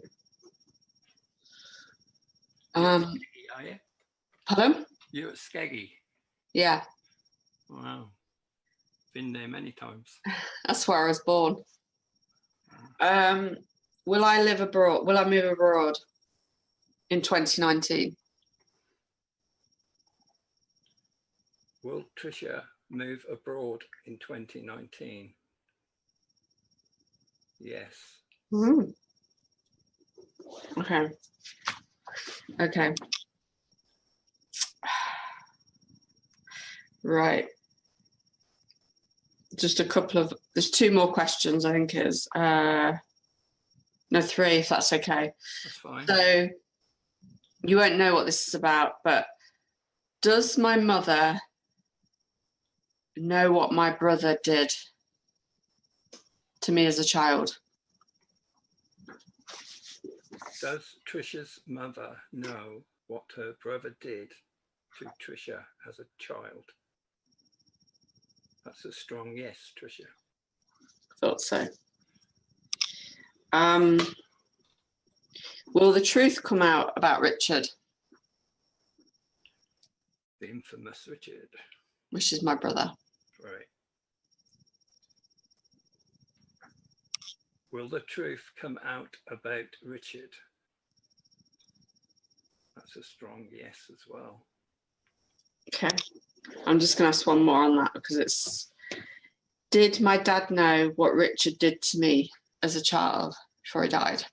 Are you? Pardon? You're at Skeggy? Yeah. Wow. Been there many times. That's where I was born. Will I live abroad? Will I move abroad in 2019? Will Trisha move abroad in 2019? Yes. Mm. Okay. Okay. Right. Just a couple of, there's two more questions, I think it is. No, three, if that's okay. That's fine. So you won't know what this is about, but does my mother know what my brother did to me as a child? Does Trisha's mother know what her brother did to Trisha as a child? That's a strong yes, Trisha. Thought so. Will the truth come out about Richard, The infamous Richard. which is my brother? Right. Will the truth come out about Richard? That's a strong yes as well. Okay. I'm just going to ask one more on that because it's, did my dad know what Richard did to me as a child before he died?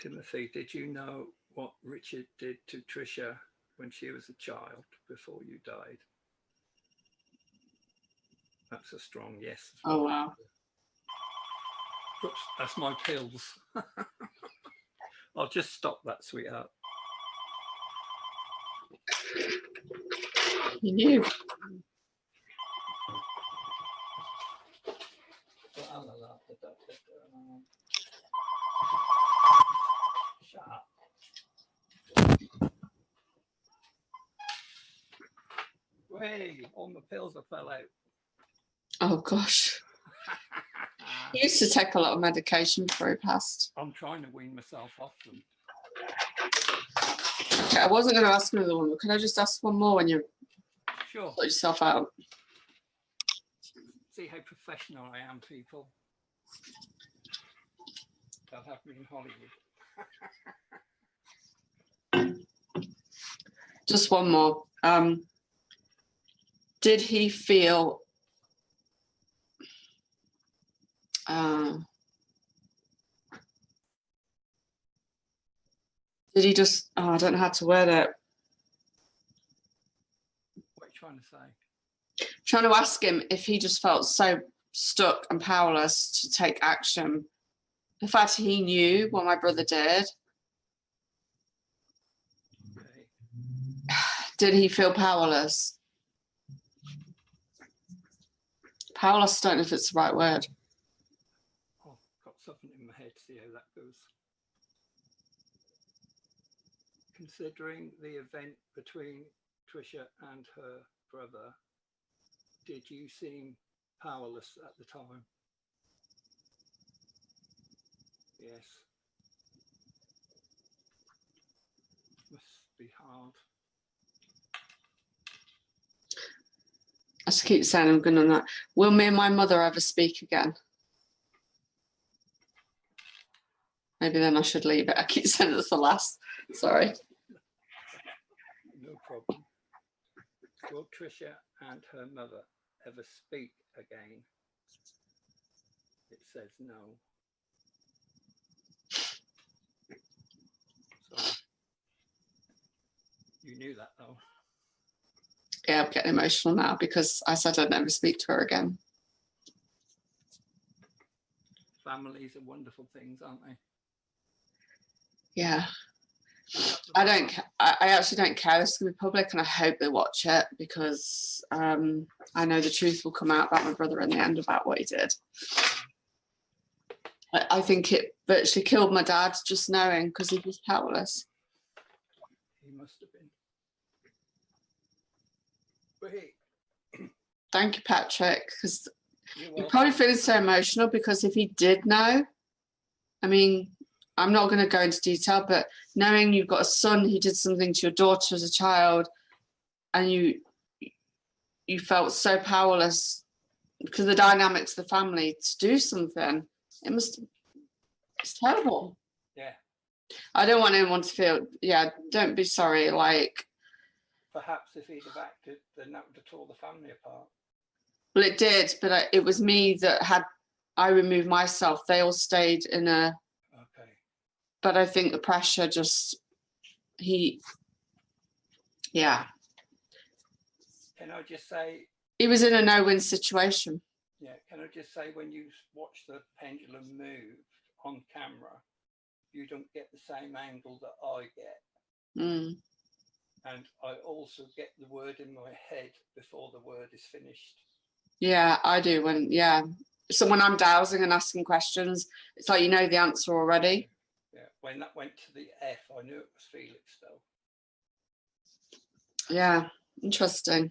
Timothy, did you know what Richard did to Trisha when she was a child before you died? That's a strong yes. Oh, wow. Oops, that's my pills. I'll just stop that, sweetheart. You knew. Shut up. Way, all my pills have fell out. Oh, gosh. He used to take a lot of medication before he passed. I'm trying to wean myself off them. Okay, I wasn't going to ask another one, but can I just ask one more when you Sure. sort yourself out? See how professional I am, people. They'll have me in Hollywood. Just one more. Did he feel did he just, oh, I don't know how to word it. What are you trying to say? Trying to ask him if he just felt so stuck and powerless to take action. The fact he knew what my brother did. Okay. Did he feel powerless? Powerless, I don't know if it's the right word. Oh, I've got something in my head, see how that goes. Considering the event between Trisha and her brother, did you seem powerless at the time? Yes. Must be hard. I just keep saying I'm going on that. Will me and my mother ever speak again? Maybe then I should leave it. I keep saying it's the last. Sorry. No problem. Will Trisha and her mother ever speak again? It says no. So you knew that though. Yeah, I'm getting emotional now because I said I'd never speak to her again. families are wonderful things, aren't they? Yeah. I actually don't care. This is going to be public, and I hope they watch it, because I know the truth will come out about my brother in the end about what he did. I think it virtually killed my dad, just knowing, because he was powerless. He must have been. But he... Thank you, Patrick, because You're you're welcome. probably feeling so emotional, because if he did know, I mean, I'm not going to go into detail, but knowing you've got a son who did something to your daughter as a child, and you felt so powerless because of the dynamics of the family to do something, it's terrible. Yeah. I don't want anyone to feel, don't be sorry. Like, perhaps if he'd have acted, then that would have tore the family apart. Well, it did, but it was me that I removed myself. They all stayed in a. Okay. But I think the pressure yeah. Can I just say? He was in a no-win situation. Yeah. Can I just say, when you watch the pendulum move on camera, you don't get the same angle that I get. Mm. And I also get the word in my head before the word is finished. Yeah, I do. So when I'm dowsing and asking questions, it's like you know the answer already. Yeah, when that went to the F, I knew it was Felix though. Yeah, interesting.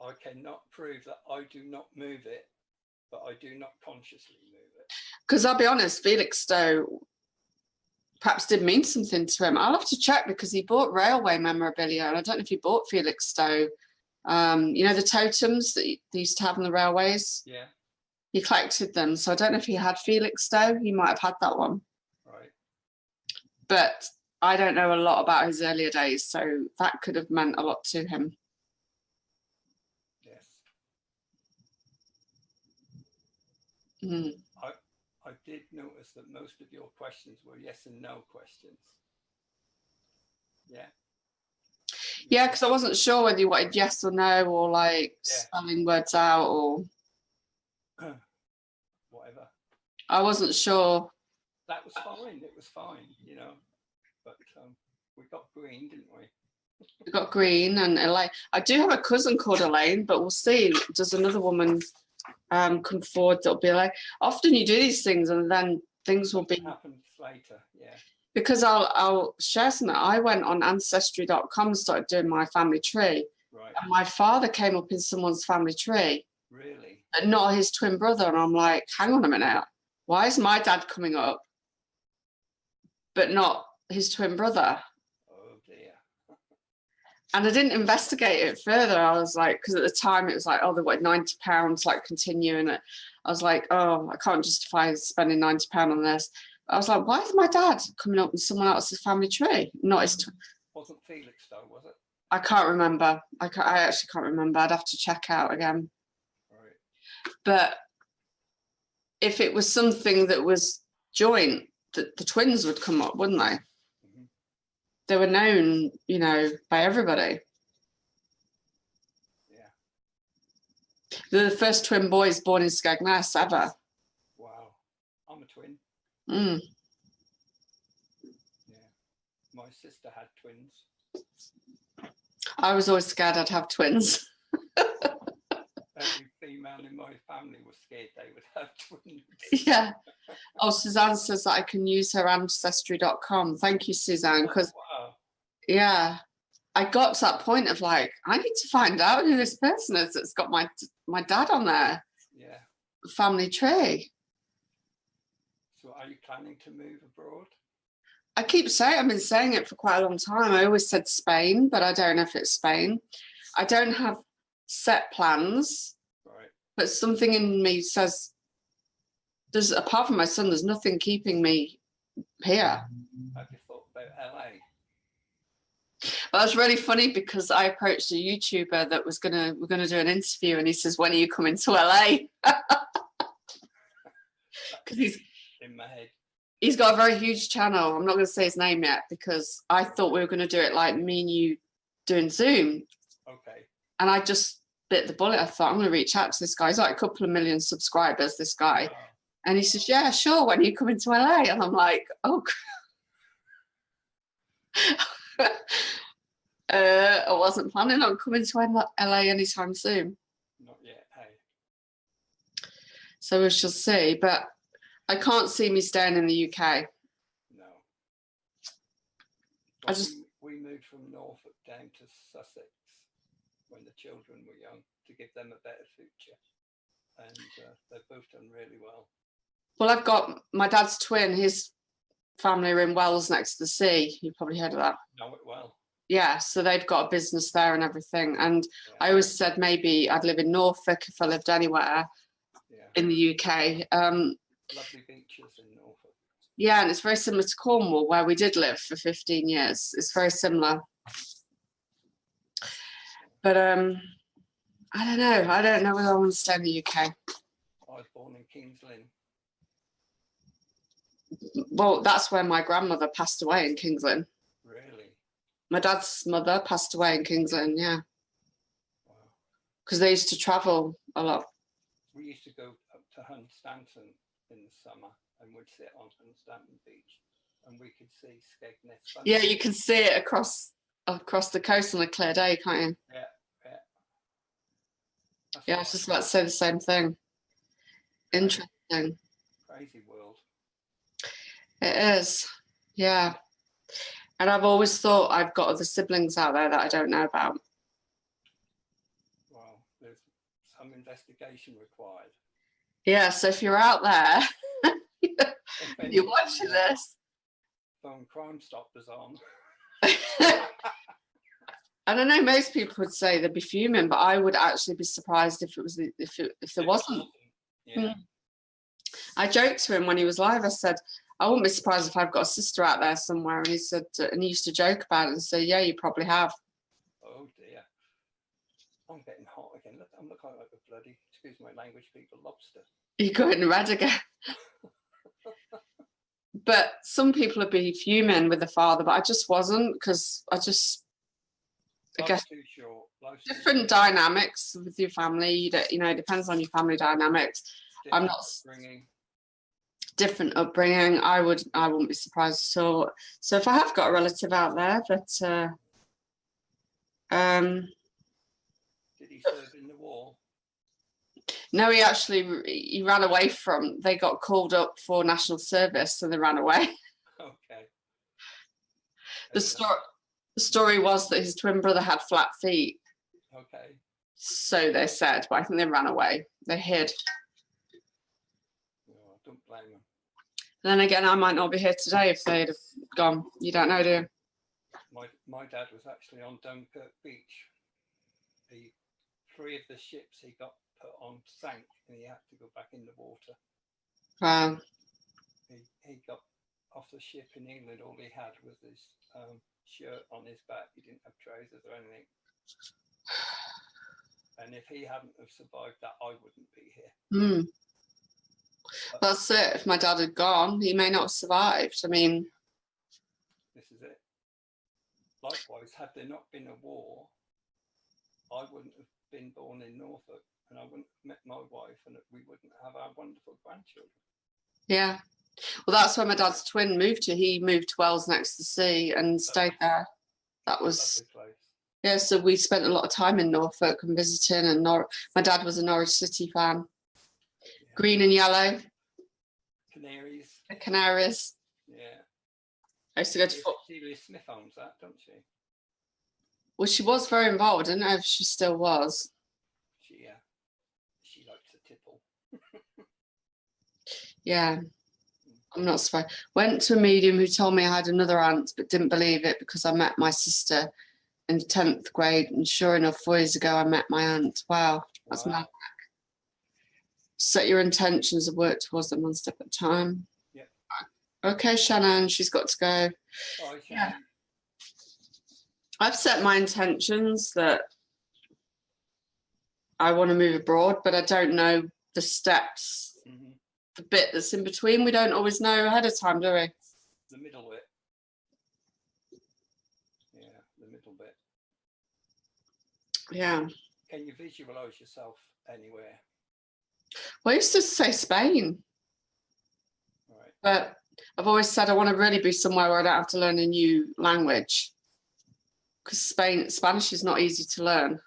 I cannot prove that I do not move it, but I do not consciously move it. Because I'll be honest, Felix Stowe perhaps did mean something to him. I'll have to check, because he bought railway memorabilia, and I don't know if he bought Felix Stowe. You know, the totems that they used to have on the railways? Yeah. He collected them. So I don't know if he had Felix Stowe. He might have had that one. Right. But I don't know a lot about his earlier days, so that could have meant a lot to him. Yes. Mm. I did notice that most of your questions were yes and no questions. Yeah. Yeah, because I wasn't sure whether you wanted yes or no, or like spelling words out, or whatever. I wasn't sure. That was fine. It was fine, you know. But we got green, didn't we? We got green, and Elaine. I do have a cousin called Elaine, but we'll see. Does another woman come forward that'll be like? Often you do these things, and then things will be happen later. Yeah. Because I'll share something. I went on ancestry.com and started doing my family tree. Right. And my father came up in someone's family tree. Really? But not his twin brother. And I'm like, hang on a minute. Why is my dad coming up, but not his twin brother? Oh dear. And I didn't investigate it further. I was like, because at the time it was like, oh, they wanted £90, like continuing it. I was like, oh, I can't justify spending £90 on this. I was like, why is my dad coming up in someone else's family tree? Not his. Wasn't Felix though, was it? I can't remember. I actually can't remember. I'd have to check out again. Right. But if it was something that was joint, the twins would come up, wouldn't they? Mm-hmm. They were known, you know, by everybody. Yeah. They're the first twin boys born in Skegness ever. Wow. I'm a twin. Mm. Yeah. My sister had twins. I was always scared I'd have twins. Every female in my family was scared they would have twins. Yeah. Oh, Suzanne says that I can use her ancestry.com. Thank you, Suzanne. Because, yeah, I got to that point of like, I need to find out who this person is that's got my dad on there. Yeah. Family tree. So are you planning to move abroad? I keep saying, I've been saying it for quite a long time. I always said Spain, but I don't know if it's Spain. I don't have set plans, right. But something in me says, apart from my son, there's nothing keeping me here. Have you thought about LA? Well, that's really funny because I approached a YouTuber that we're gonna do an interview, and he says, when are you coming to LA? Because he's in my head. He's got a very huge channel. I'm not going to say his name yet because I thought we were going to do it like me and you doing Zoom. Okay. And I just bit the bullet. I thought, I'm going to reach out to this guy. He's like a couple of million subscribers, this guy. Wow. And he says, yeah, sure, when you come into LA. And I'm like, oh, I wasn't planning on coming to LA anytime soon. Not yet, hey. So we shall see. But I can't see me staying in the UK. No. I just we moved from Norfolk down to Sussex when the children were young to give them a better future, and they've both done really well. Well, I've got my dad's twin. His family are in Wells next to the sea. You've probably heard of that. Know it well. Yeah, so they've got a business there and everything. And Yeah. I always said maybe I'd live in Norfolk if I lived anywhere in the UK. Lovely beaches in Norfolk. Yeah, and it's very similar to Cornwall, where we did live for 15 years. It's very similar. But I don't know. I don't know whether I want to stay in the UK. I was born in King's Lynn. Well, that's where my grandmother passed away, in King's Lynn. Really? My dad's mother passed away in King's Lynn, yeah. Wow. Because they used to travel a lot. We used to go up to Hunstanton in the summer and we'd sit on Hunstanton Beach and we could see Skegness. Yeah, you can see it across the coast on a clear day, can't you? Yeah, yeah. That's Yeah, I right. was just about to say the same thing. Interesting. Crazy world. It is, yeah. And I've always thought I've got other siblings out there that I don't know about. Well, there's some investigation required. Yeah, so if you're out there, you're watching this. Phone Crime Stoppers on. And I know most people would say they'd be fuming, but I would actually be surprised if there wasn't. Yeah. I joked to him when he was live. I said, I wouldn't be surprised if I've got a sister out there somewhere. And he said, and he used to joke about it and say, yeah, you probably have. Oh dear. I'm getting hot again. Look, I'm looking like a bloody, excuse my language, people, lobster. You're going red again. But some people would be fuming with the father, but I just wasn't, because I guess Too short. different dynamics with your family. You know, it depends on your family dynamics. I'm not bringing. Different upbringing. I wouldn't be surprised at all. So if I have got a relative out there that Did he serve in the war? no, he ran away from, they got called up for national service, so they ran away. Okay. The story was that his twin brother had flat feet. Okay. So they said, but I think they ran away. They hid. Oh, don't blame them. Then again, I might not be here today if they'd have gone. You don't know, do you? My dad was actually on Dunkirk Beach. Three of the ships he got put on sank and he had to go back in the water. Wow. He got off the ship in England. All he had was his shirt on his back. He didn't have trousers or anything. And if he hadn't have survived that, I wouldn't be here. That's it. If my dad had gone, he may not have survived. I mean, this is it. Likewise, had there not been a war, I wouldn't have been born in Norfolk and I wouldn't have met my wife and we wouldn't have our wonderful grandchildren. Yeah. Well, that's where my dad's twin moved to. He moved to Wells next to the sea and stayed there. That was, yeah, so we spent a lot of time in Norfolk and visiting, and my dad was a Norwich City fan. Yeah. Green and yellow. Canaries. The Canaries. Yeah. I used to go to Julia Smith owns that, don't she? Well, she was very involved. I don't know if she still was. She likes a tipple. Yeah. I'm not surprised. Went to a medium who told me I had another aunt, but didn't believe it because I met my sister in 10th grade. And sure enough, 4 years ago, I met my aunt. Wow. That's mad. Set your intentions and work towards them one step at a time. Yeah. Okay, Shannon, she's got to go. Bye, Shannon. Yeah. I've set my intentions that I want to move abroad, but I don't know the steps. The bit that's in between, we don't always know ahead of time, do we? The middle bit. Yeah, the middle bit. Yeah. Can you visualize yourself anywhere? Well, I used to say Spain, Right. but I've always said I want to really be somewhere where I don't have to learn a new language, because Spanish is not easy to learn.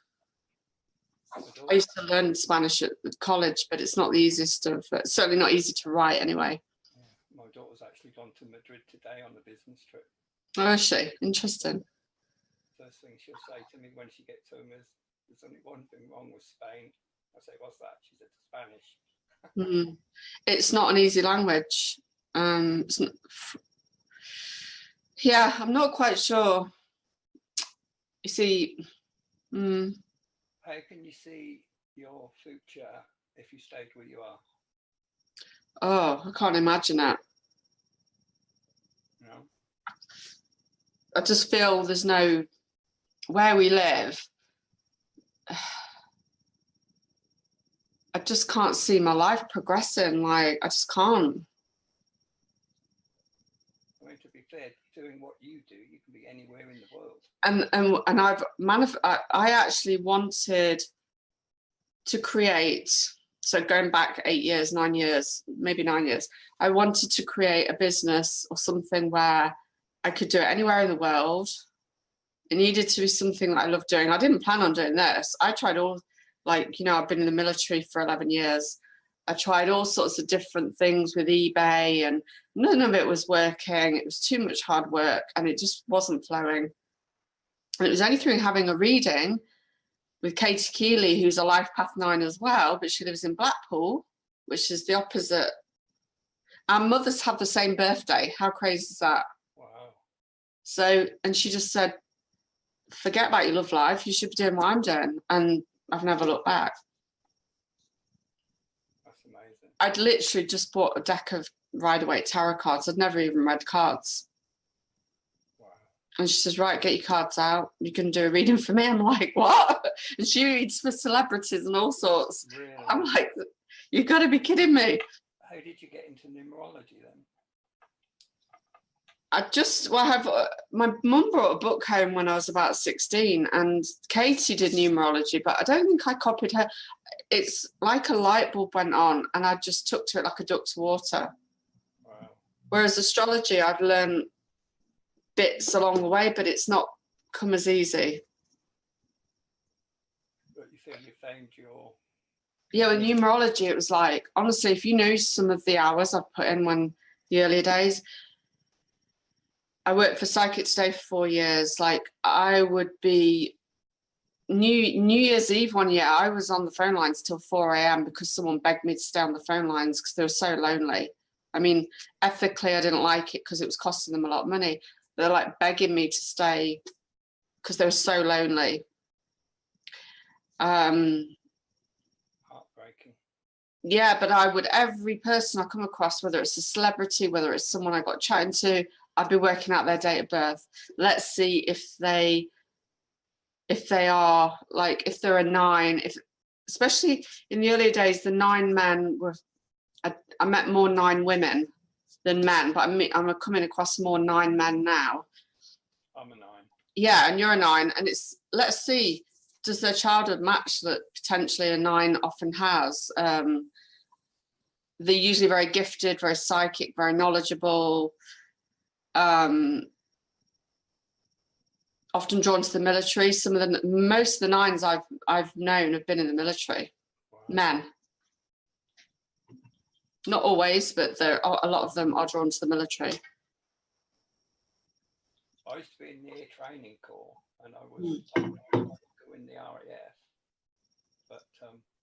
I used to learn Spanish at college, but it's not the easiest of, certainly not easy to write anyway. Yeah. My daughter's actually gone to Madrid today on a business trip. Oh, is she? Interesting. First thing she'll say to me when she gets home is, there's only one thing wrong with Spain. I say, what's that? She said, Spanish. It's not an easy language. Yeah, I'm not quite sure. You see, how can you see your future if you stayed where you are? Oh, I can't imagine it. No. I just feel there's no, where we live, I just can't see my life progressing. Like, I just can't. I mean, to be fair, doing what you do, you can be anywhere in the world. And I actually wanted to create, so going back 8 years, 9 years, maybe 9 years, I wanted to create a business or something where I could do it anywhere in the world. It needed to be something that I love doing. I didn't plan on doing this. I tried all, like, you know, I've been in the military for 11 years. I tried all sorts of different things with eBay and none of it was working. It was too much hard work and it just wasn't flowing. And it was only through having a reading with Katie Keeley, who's a Life Path 9 as well, but she lives in Blackpool, which is the opposite. Our mothers have the same birthday. How crazy is that? Wow. So, and she just said, forget about your love life. You should be doing what I'm doing. And I've never looked back. That's amazing. I'd literally just bought a deck of Rider-Waite tarot cards. I'd never even read cards. Wow. And she says, right, get your cards out. You can do a reading for me. I'm like, what? And she reads for celebrities and all sorts. Really? I'm like, you've got to be kidding me. How did you get into numerology then? My mum brought a book home when I was about 16 and Katie did numerology, but I don't think I copied her. It's like a light bulb went on and I just took to it like a duck to water. Wow. Whereas astrology, I've learned bits along the way, but it's not come as easy. But you think you found your... Yeah, with numerology, it was like, honestly, if you know some of the hours I've put in when the earlier days, I worked for Psychic Today for 4 years. Like, I would be New Year's Eve one year, I was on the phone lines till 4 a.m. because someone begged me to stay on the phone lines because they were so lonely. I mean, ethically, I didn't like it because it was costing them a lot of money. They're like begging me to stay because they were so lonely. Heartbreaking. Yeah, but I would, every person I come across, whether it's a celebrity, whether it's someone I got chatting to, I'd be working out their date of birth. Let's see if they are, like, if they're a 9, especially in the earlier days, the 9 men were, I met more 9 women than men, but I'm coming across more 9 men now. I'm a 9. Yeah, and you're a 9, and it's, let's see, does their childhood match that potentially a 9 often has? They're usually very gifted, very psychic, very knowledgeable, often drawn to the military. Most of the 9s I've known have been in the military. Wow. Men. Not always, but a lot of them are drawn to the military. I used to be in the Air Training Corps and I was told I wanted to go in the RAF, but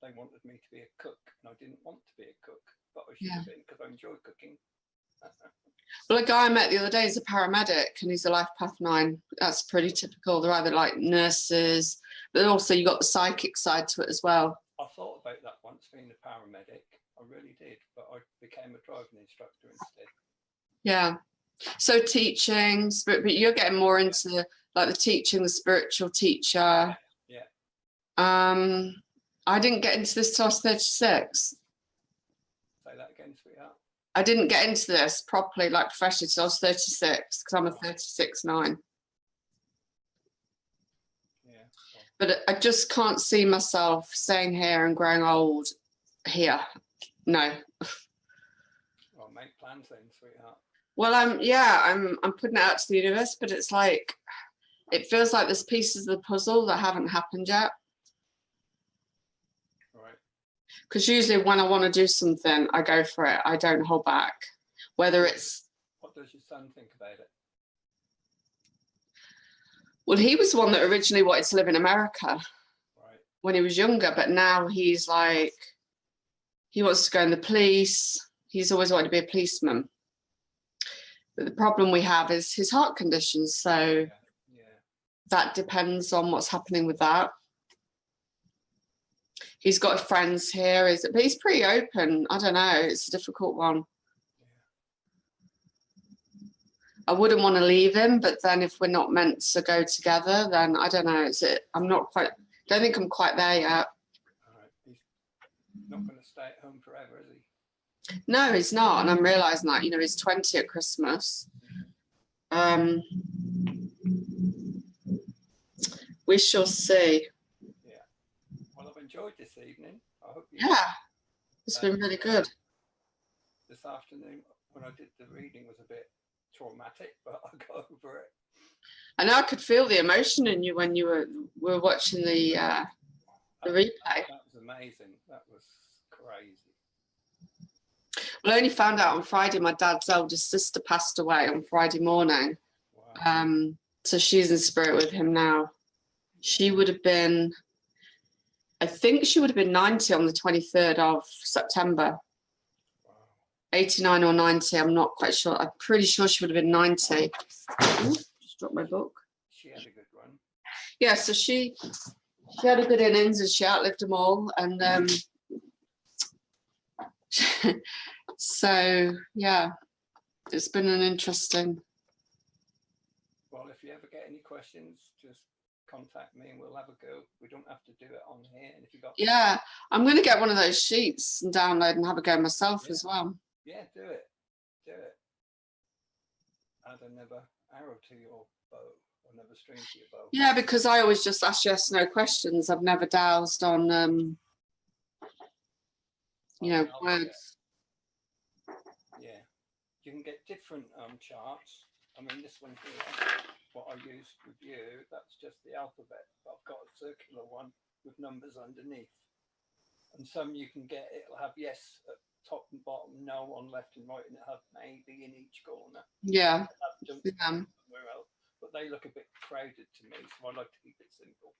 they wanted me to be a cook and I didn't want to be a cook, but I should have been because I enjoy cooking. Well, a guy I met the other day is a paramedic and he's a Life Path 9. That's pretty typical. They're either like nurses, but also you got the psychic side to it as well. I thought about that once, being a paramedic. I really did, but I became a driving instructor instead. Yeah. So teaching, but you're getting more into like the teaching, the spiritual teacher. Yeah. I didn't get into this till I was 36. Say that again, sweetheart. I didn't get into this properly, like professionally, till I was 36, because I'm a 36-9. Yeah. But I just can't see myself staying here and growing old here. No. Well, make plans then, sweetheart. Well, I'm putting it out to the universe, but it's like, it feels like there's pieces of the puzzle that haven't happened yet. Right. Because usually when I want to do something, I go for it. I don't hold back. Whether it's... What does your son think about it? Well, he was the one that originally wanted to live in America. Right. When he was younger, but now he's like, he wants to go in the police. He's always wanted to be a policeman. But the problem we have is his heart condition. So that depends on what's happening with that. He's got friends here, but he's pretty open. I don't know. It's a difficult one. I wouldn't want to leave him, but then if we're not meant to go together, then I don't know. I'm not quite, don't think I'm quite there yet. All right. He's not going to stay at home forever, is he? No, he's not. And I'm realising that, he's 20 at Christmas. We shall see. Yeah. Well, I've enjoyed this evening. I hope you. Yeah. It's been really good. This afternoon, when I did the reading, was a bit traumatic, but I got over it. I know I could feel the emotion in you when you were watching the replay. That was amazing. That was crazy. Well, I only found out on Friday my dad's eldest sister passed away on Friday morning. Wow. So she's in spirit with him now. She would have been, I think she would have been 90 on the 23rd of September. 89 or 90, I'm not quite sure. I'm pretty sure she would have been 90. Ooh, just dropped my book. She had a good run. Yeah, so she had a good innings and she outlived them all. And so, yeah, it's been an interesting. Well, if you ever get any questions, just contact me and we'll have a go. We don't have to do it on here. And if you got... Yeah, I'm going to get one of those sheets and download and have a go myself as well. Yeah, do it. Do it. Add another arrow to your bow, or another string to your bow. Yeah, because I always just ask yes, no questions. I've never dowsed on, words. Yeah. You can get different charts. I mean, this one here, what I used with you, that's just the alphabet. But I've got a circular one with numbers underneath. And some you can get, it'll have yes at top and bottom, no on left and right, and it'll have maybe in each corner. Yeah. Somewhere else. But they look a bit crowded to me, so I like to keep it simple.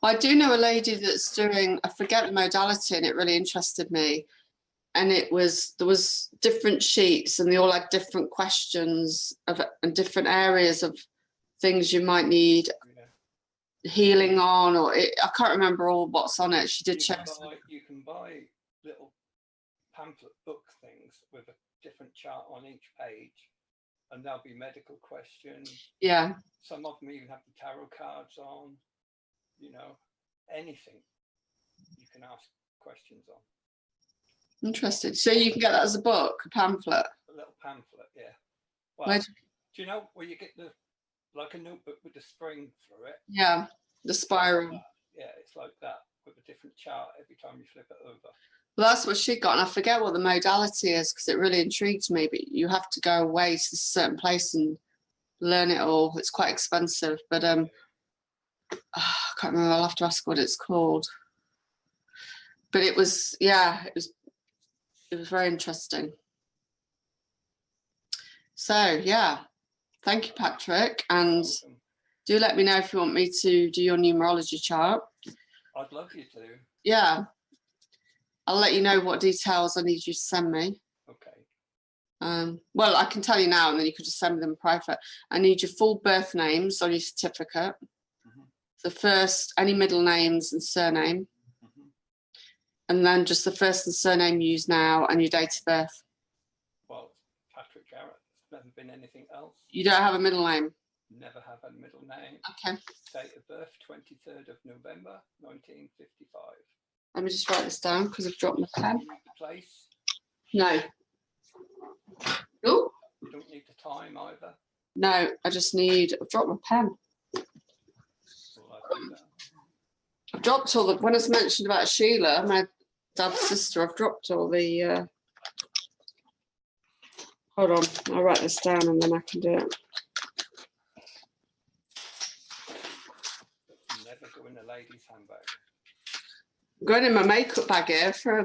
I do know a lady that's doing, I forget the modality, and it really interested me. And there was different sheets and they all had different questions and different areas of things you might need healing on, or I can't remember all what's on it. She did check. You can buy little pamphlet book things with a different chart on each page, and there'll be medical questions. Yeah. Some of them even have the tarot cards on, anything you can ask questions on. Interesting. So you can get that as a book, a pamphlet? A little pamphlet, yeah. Well, do you know where you get like a notebook with the spring through it? Yeah, the spiral. Yeah, it's like that with a different chart every time you flip it over. Well, that's what she got, and I forget what the modality is because it really intrigued me, but you have to go away to a certain place and learn it all. It's quite expensive, but I can't remember. I'll have to ask what it's called. But it was very interesting. So, yeah, thank you, Patrick. And do let me know if you want me to do your numerology chart. I'd love you to. Yeah. I'll let you know what details I need you to send me. Okay. Well, I can tell you now, and then you could just send me them private. I need your full birth names on your certificate. Mm-hmm. The first, any middle names and surname. And then just the first and surname you use now and your date of birth. Well, Patrick Garratt. There's never been anything else. You don't have a middle name? Never have a middle name. Okay. Date of birth, 23rd of November, 1955. Let me just write this down because I've dropped my pen. Do you need the place? No. Oh. You don't need the time either? No, I just need, I've dropped my pen. Well, I've dropped all the, when I mentioned about Sheila, my dad's sister, I've dropped all the, hold on, I'll write this down and then I can do it. Never go in a lady's handbag. I'm going in my makeup bag here for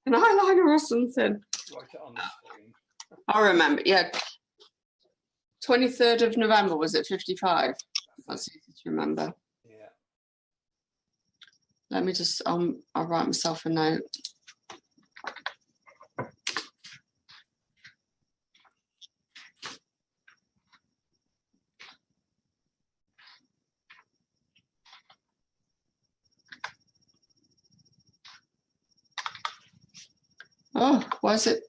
an eyeliner or something. Write it on the screen. I remember, yeah. 23rd of November, was it 55? That's easy to remember. Yeah. Let me just, I'll write myself a note. Oh, why is it?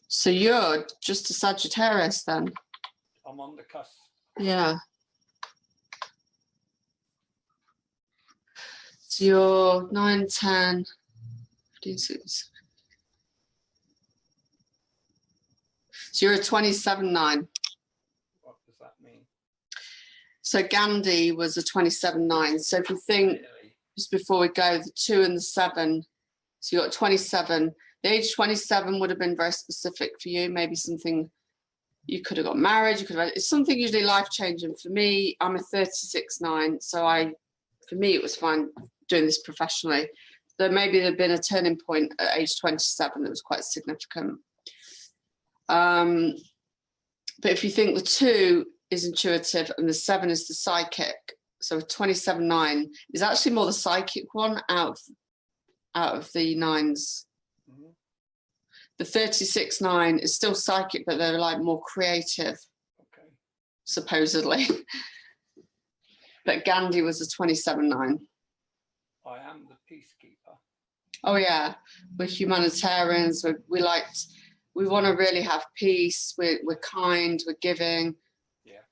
So you're just a Sagittarius then? I'm on the cusp. Yeah. So you're 9, 10, 15, 16. So you're a 27-9. What does that mean? So Gandhi was a 27-9. So if you think, Really? just before we go, the 2 and the 7, so you got 27. The age 27 would have been very specific for you, maybe something you could have got married, you could have, it's something usually life-changing. For me, I'm a 36-9, so for me it was fine doing this professionally. Though maybe there'd been a turning point at age 27 that was quite significant. But if you think the 2 is intuitive and the 7 is the psychic, so 27-9 is actually more the psychic one out of the 9s. Mm-hmm. The 36-9 is still psychic, but they're like more creative, Okay. supposedly. But Gandhi was a 27-9. I am the peacekeeper. Oh yeah, we're humanitarians. We want to really have peace. We're kind. We're giving. Yeah.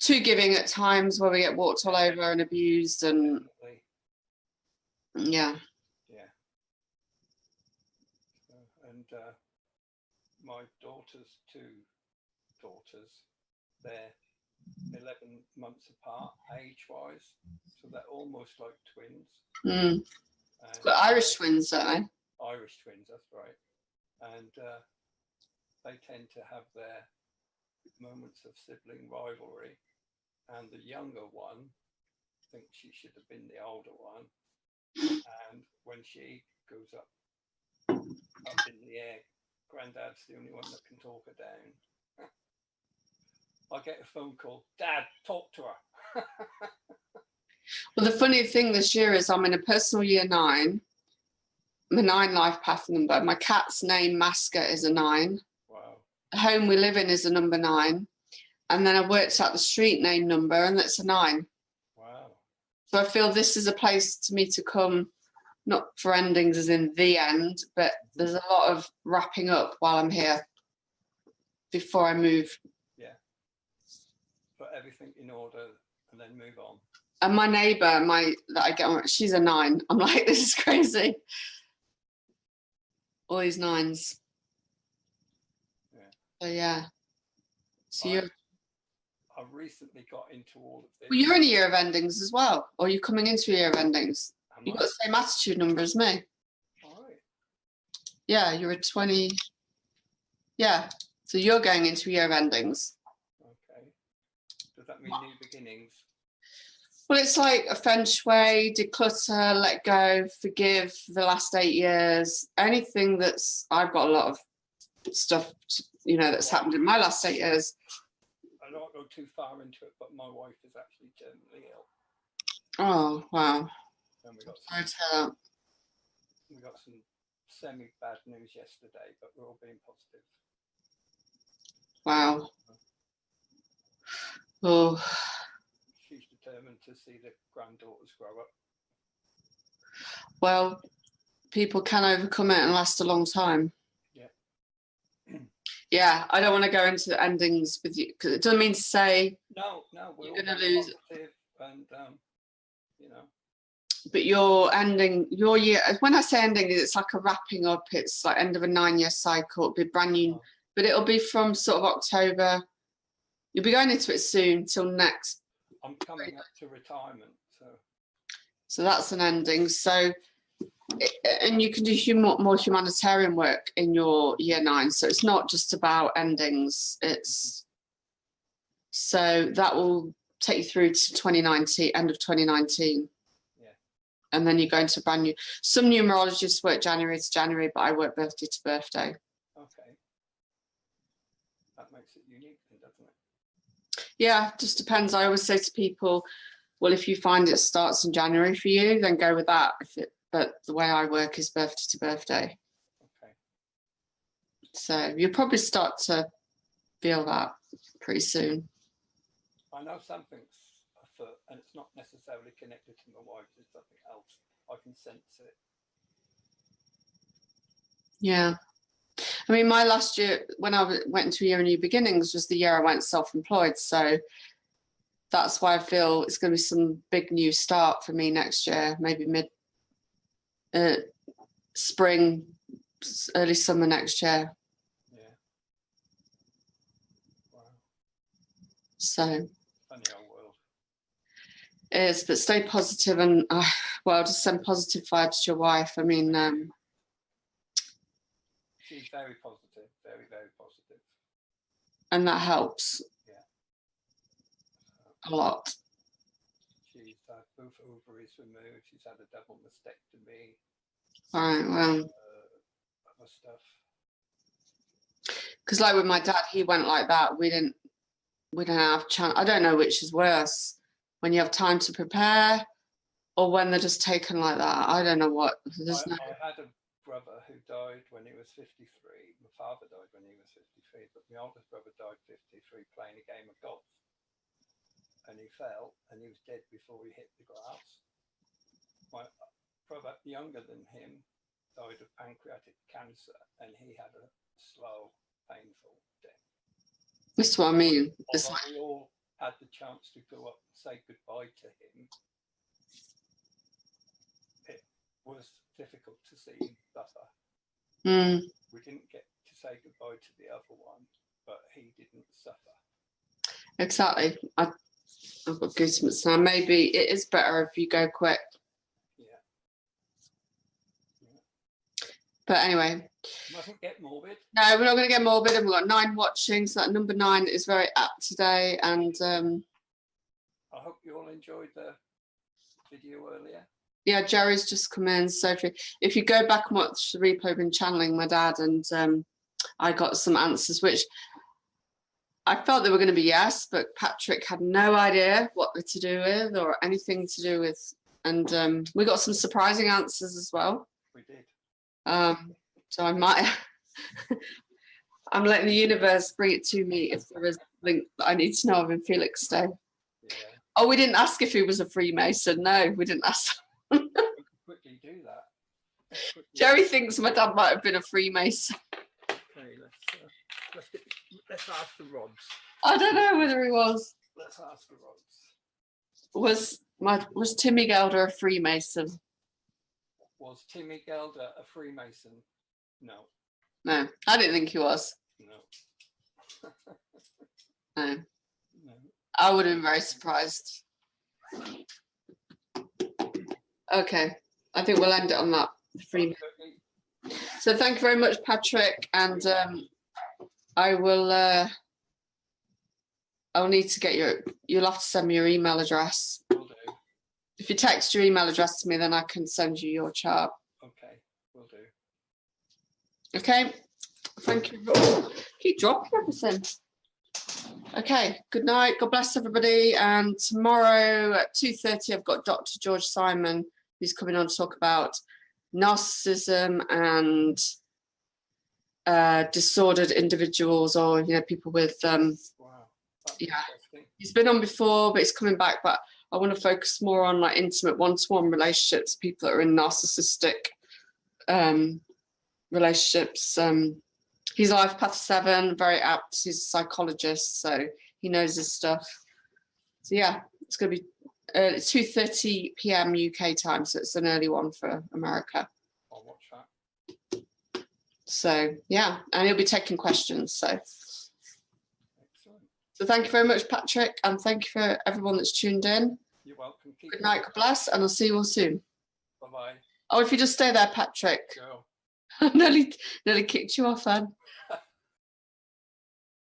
Too giving at times, where we get walked all over and abused, and Definitely. yeah. Yeah. And my daughter's 2 daughters, they're 11 months apart age-wise, so they're almost like twins. Mm. And, But Irish twins, don't they? Irish twins, that's right. And they tend to have their moments of sibling rivalry. And the younger one thinks she should have been the older one. And when she goes up in the air, Granddad's the only one that can talk her down. I get a phone call, Dad, talk to her. Well, the funny thing this year is I'm in a personal year 9. I'm a 9 life path number. My cat's name, Mascot, is a 9. Wow. The home we live in is a number 9. And then I worked out the street name number, and that's a 9. Wow. So I feel this is a place to me to come, not for endings as in the end, but there's a lot of wrapping up while I'm here before I move. Yeah. Put everything in order and then move on. And my neighbour, that I get on, she's a 9. I'm like, this is crazy. All these 9s. Yeah. So yeah. So I've recently got into all of this. well, you're in a year of endings as well, or you're coming into a year of endings. You've got the same attitude number as me. All right. Yeah, you're a 20. Yeah, so you're going into a year of endings. Okay. Does that mean new beginnings? Well, it's like a feng shui, declutter, let go, forgive the last 8 years. Anything I've got a lot of stuff, that's happened in my last 8 years. I don't go too far into it, but my wife is actually terminally ill. Oh, wow. And we got some semi-bad news yesterday, but we're all being positive. Wow. Oh. She's determined to see the granddaughters grow up. Well, people can overcome it and last a long time. Yeah. Yeah, I don't want to go into the endings with you, because it doesn't mean to say No, we're you're all going to lose. positive and, But you're ending your year. When I say ending, it's like a wrapping up. It's like end of a 9-year cycle. It'll be brand new, but it'll be from sort of October. You'll be going into it soon till next I'm coming up to retirement, so that's an ending. So, and you can do more humanitarian work in your year 9. So it's not just about endings. It's so that will take you through to 2019, end of 2019. Yeah. And then you go into brand new. Some numerologists work January to January, but I work birthday to birthday. Okay. That makes it unique, then, doesn't it? Yeah, just depends. I always say to people, well, if you find it starts in January for you, then go with that. But the way I work is birthday to birthday. Okay. So you'll probably start to feel that pretty soon. I know something's afoot, and it's not necessarily connected to my wife. It's something else. I can sense it. Yeah. I mean, my last year, when I went into a year of new beginnings, was the year I went self-employed. So that's why I feel it's going to be some big new start for me next year, maybe spring, early summer next year. Yeah. Wow. So Funny old world. it is, but stay positive and, well, just send positive vibes to your wife. I mean, she's very positive, very, very positive. and that helps. Yeah. A lot. She's had both ovaries removed. She's had a double mastectomy. All right, well. Other stuff. Because like with my dad, he went like that. We didn't have chance. I don't know which is worse, when you have time to prepare or when they're just taken like that. I don't know what. I had a brother who died when he was 53. My father died when he was 53, but my oldest brother died 53 playing a game of golf. And he fell and he was dead before he hit the grass. My brother, younger than him, died of pancreatic cancer, and he had a slow, painful death. That's what I mean. Although we all had the chance to go up and say goodbye to him, it was difficult to see him suffer. We didn't get to say goodbye to the other one, but he didn't suffer. Exactly. I've got goosebumps now. Maybe it is better if you go quick. Yeah. But anyway. Mustn't get morbid. No, we're not going to get morbid. And we've got 9 watching, so that number 9 is very apt today. And I hope you all enjoyed the video earlier. Yeah, Jerry's just come in. So if you go back and watch the replay, I've been channeling my dad, and I got some answers which I felt they were going to be yes, but Patrick had no idea what they're to do with or anything to do with. And we got some surprising answers as well. We did. So I might, I'm letting the universe bring it to me if there is a link that I need to know of in Felix Day. Yeah. Oh, we didn't ask if he was a Freemason. No, we didn't ask. We could quickly do that. Jerry thinks my dad might have been a Freemason. Okay, let's ask the rods. I don't know whether he was. Let's ask the rods. Was Timmy Gelder a Freemason? Was Timmy Gelder a Freemason? No. No, I didn't think he was. No. No. No. I would have been very surprised. Okay, I think we'll end it on that. Freemason. So thank you very much, Patrick, and I will. I'll need to get you'll have to send me your email address. Will do. If you text your email address to me, then I can send you your chart. Okay, will do. Okay, thank you. Oh, keep dropping everything. Okay, good night. God bless everybody. And tomorrow at 2:30, I've got Dr. George Simon, who's coming on to talk about narcissism and disordered individuals, or people with Wow. yeah. He's been on before, but he's coming back. But I want to focus more on like intimate one-to-one relationships, people that are in narcissistic relationships. He's Life Path 7, very apt. He's a psychologist, so he knows his stuff. So yeah, it's going to be 2:30 p.m. UK time, so it's an early one for America. I'll watch that. So yeah, and he'll be taking questions. So Excellent. So thank you very much, Patrick, and thank you for everyone that's tuned in. You're welcome. Good night, God bless, and I'll see you all soon. Bye-bye. Oh, if you just stay there, Patrick. Sure. I nearly kicked you off then.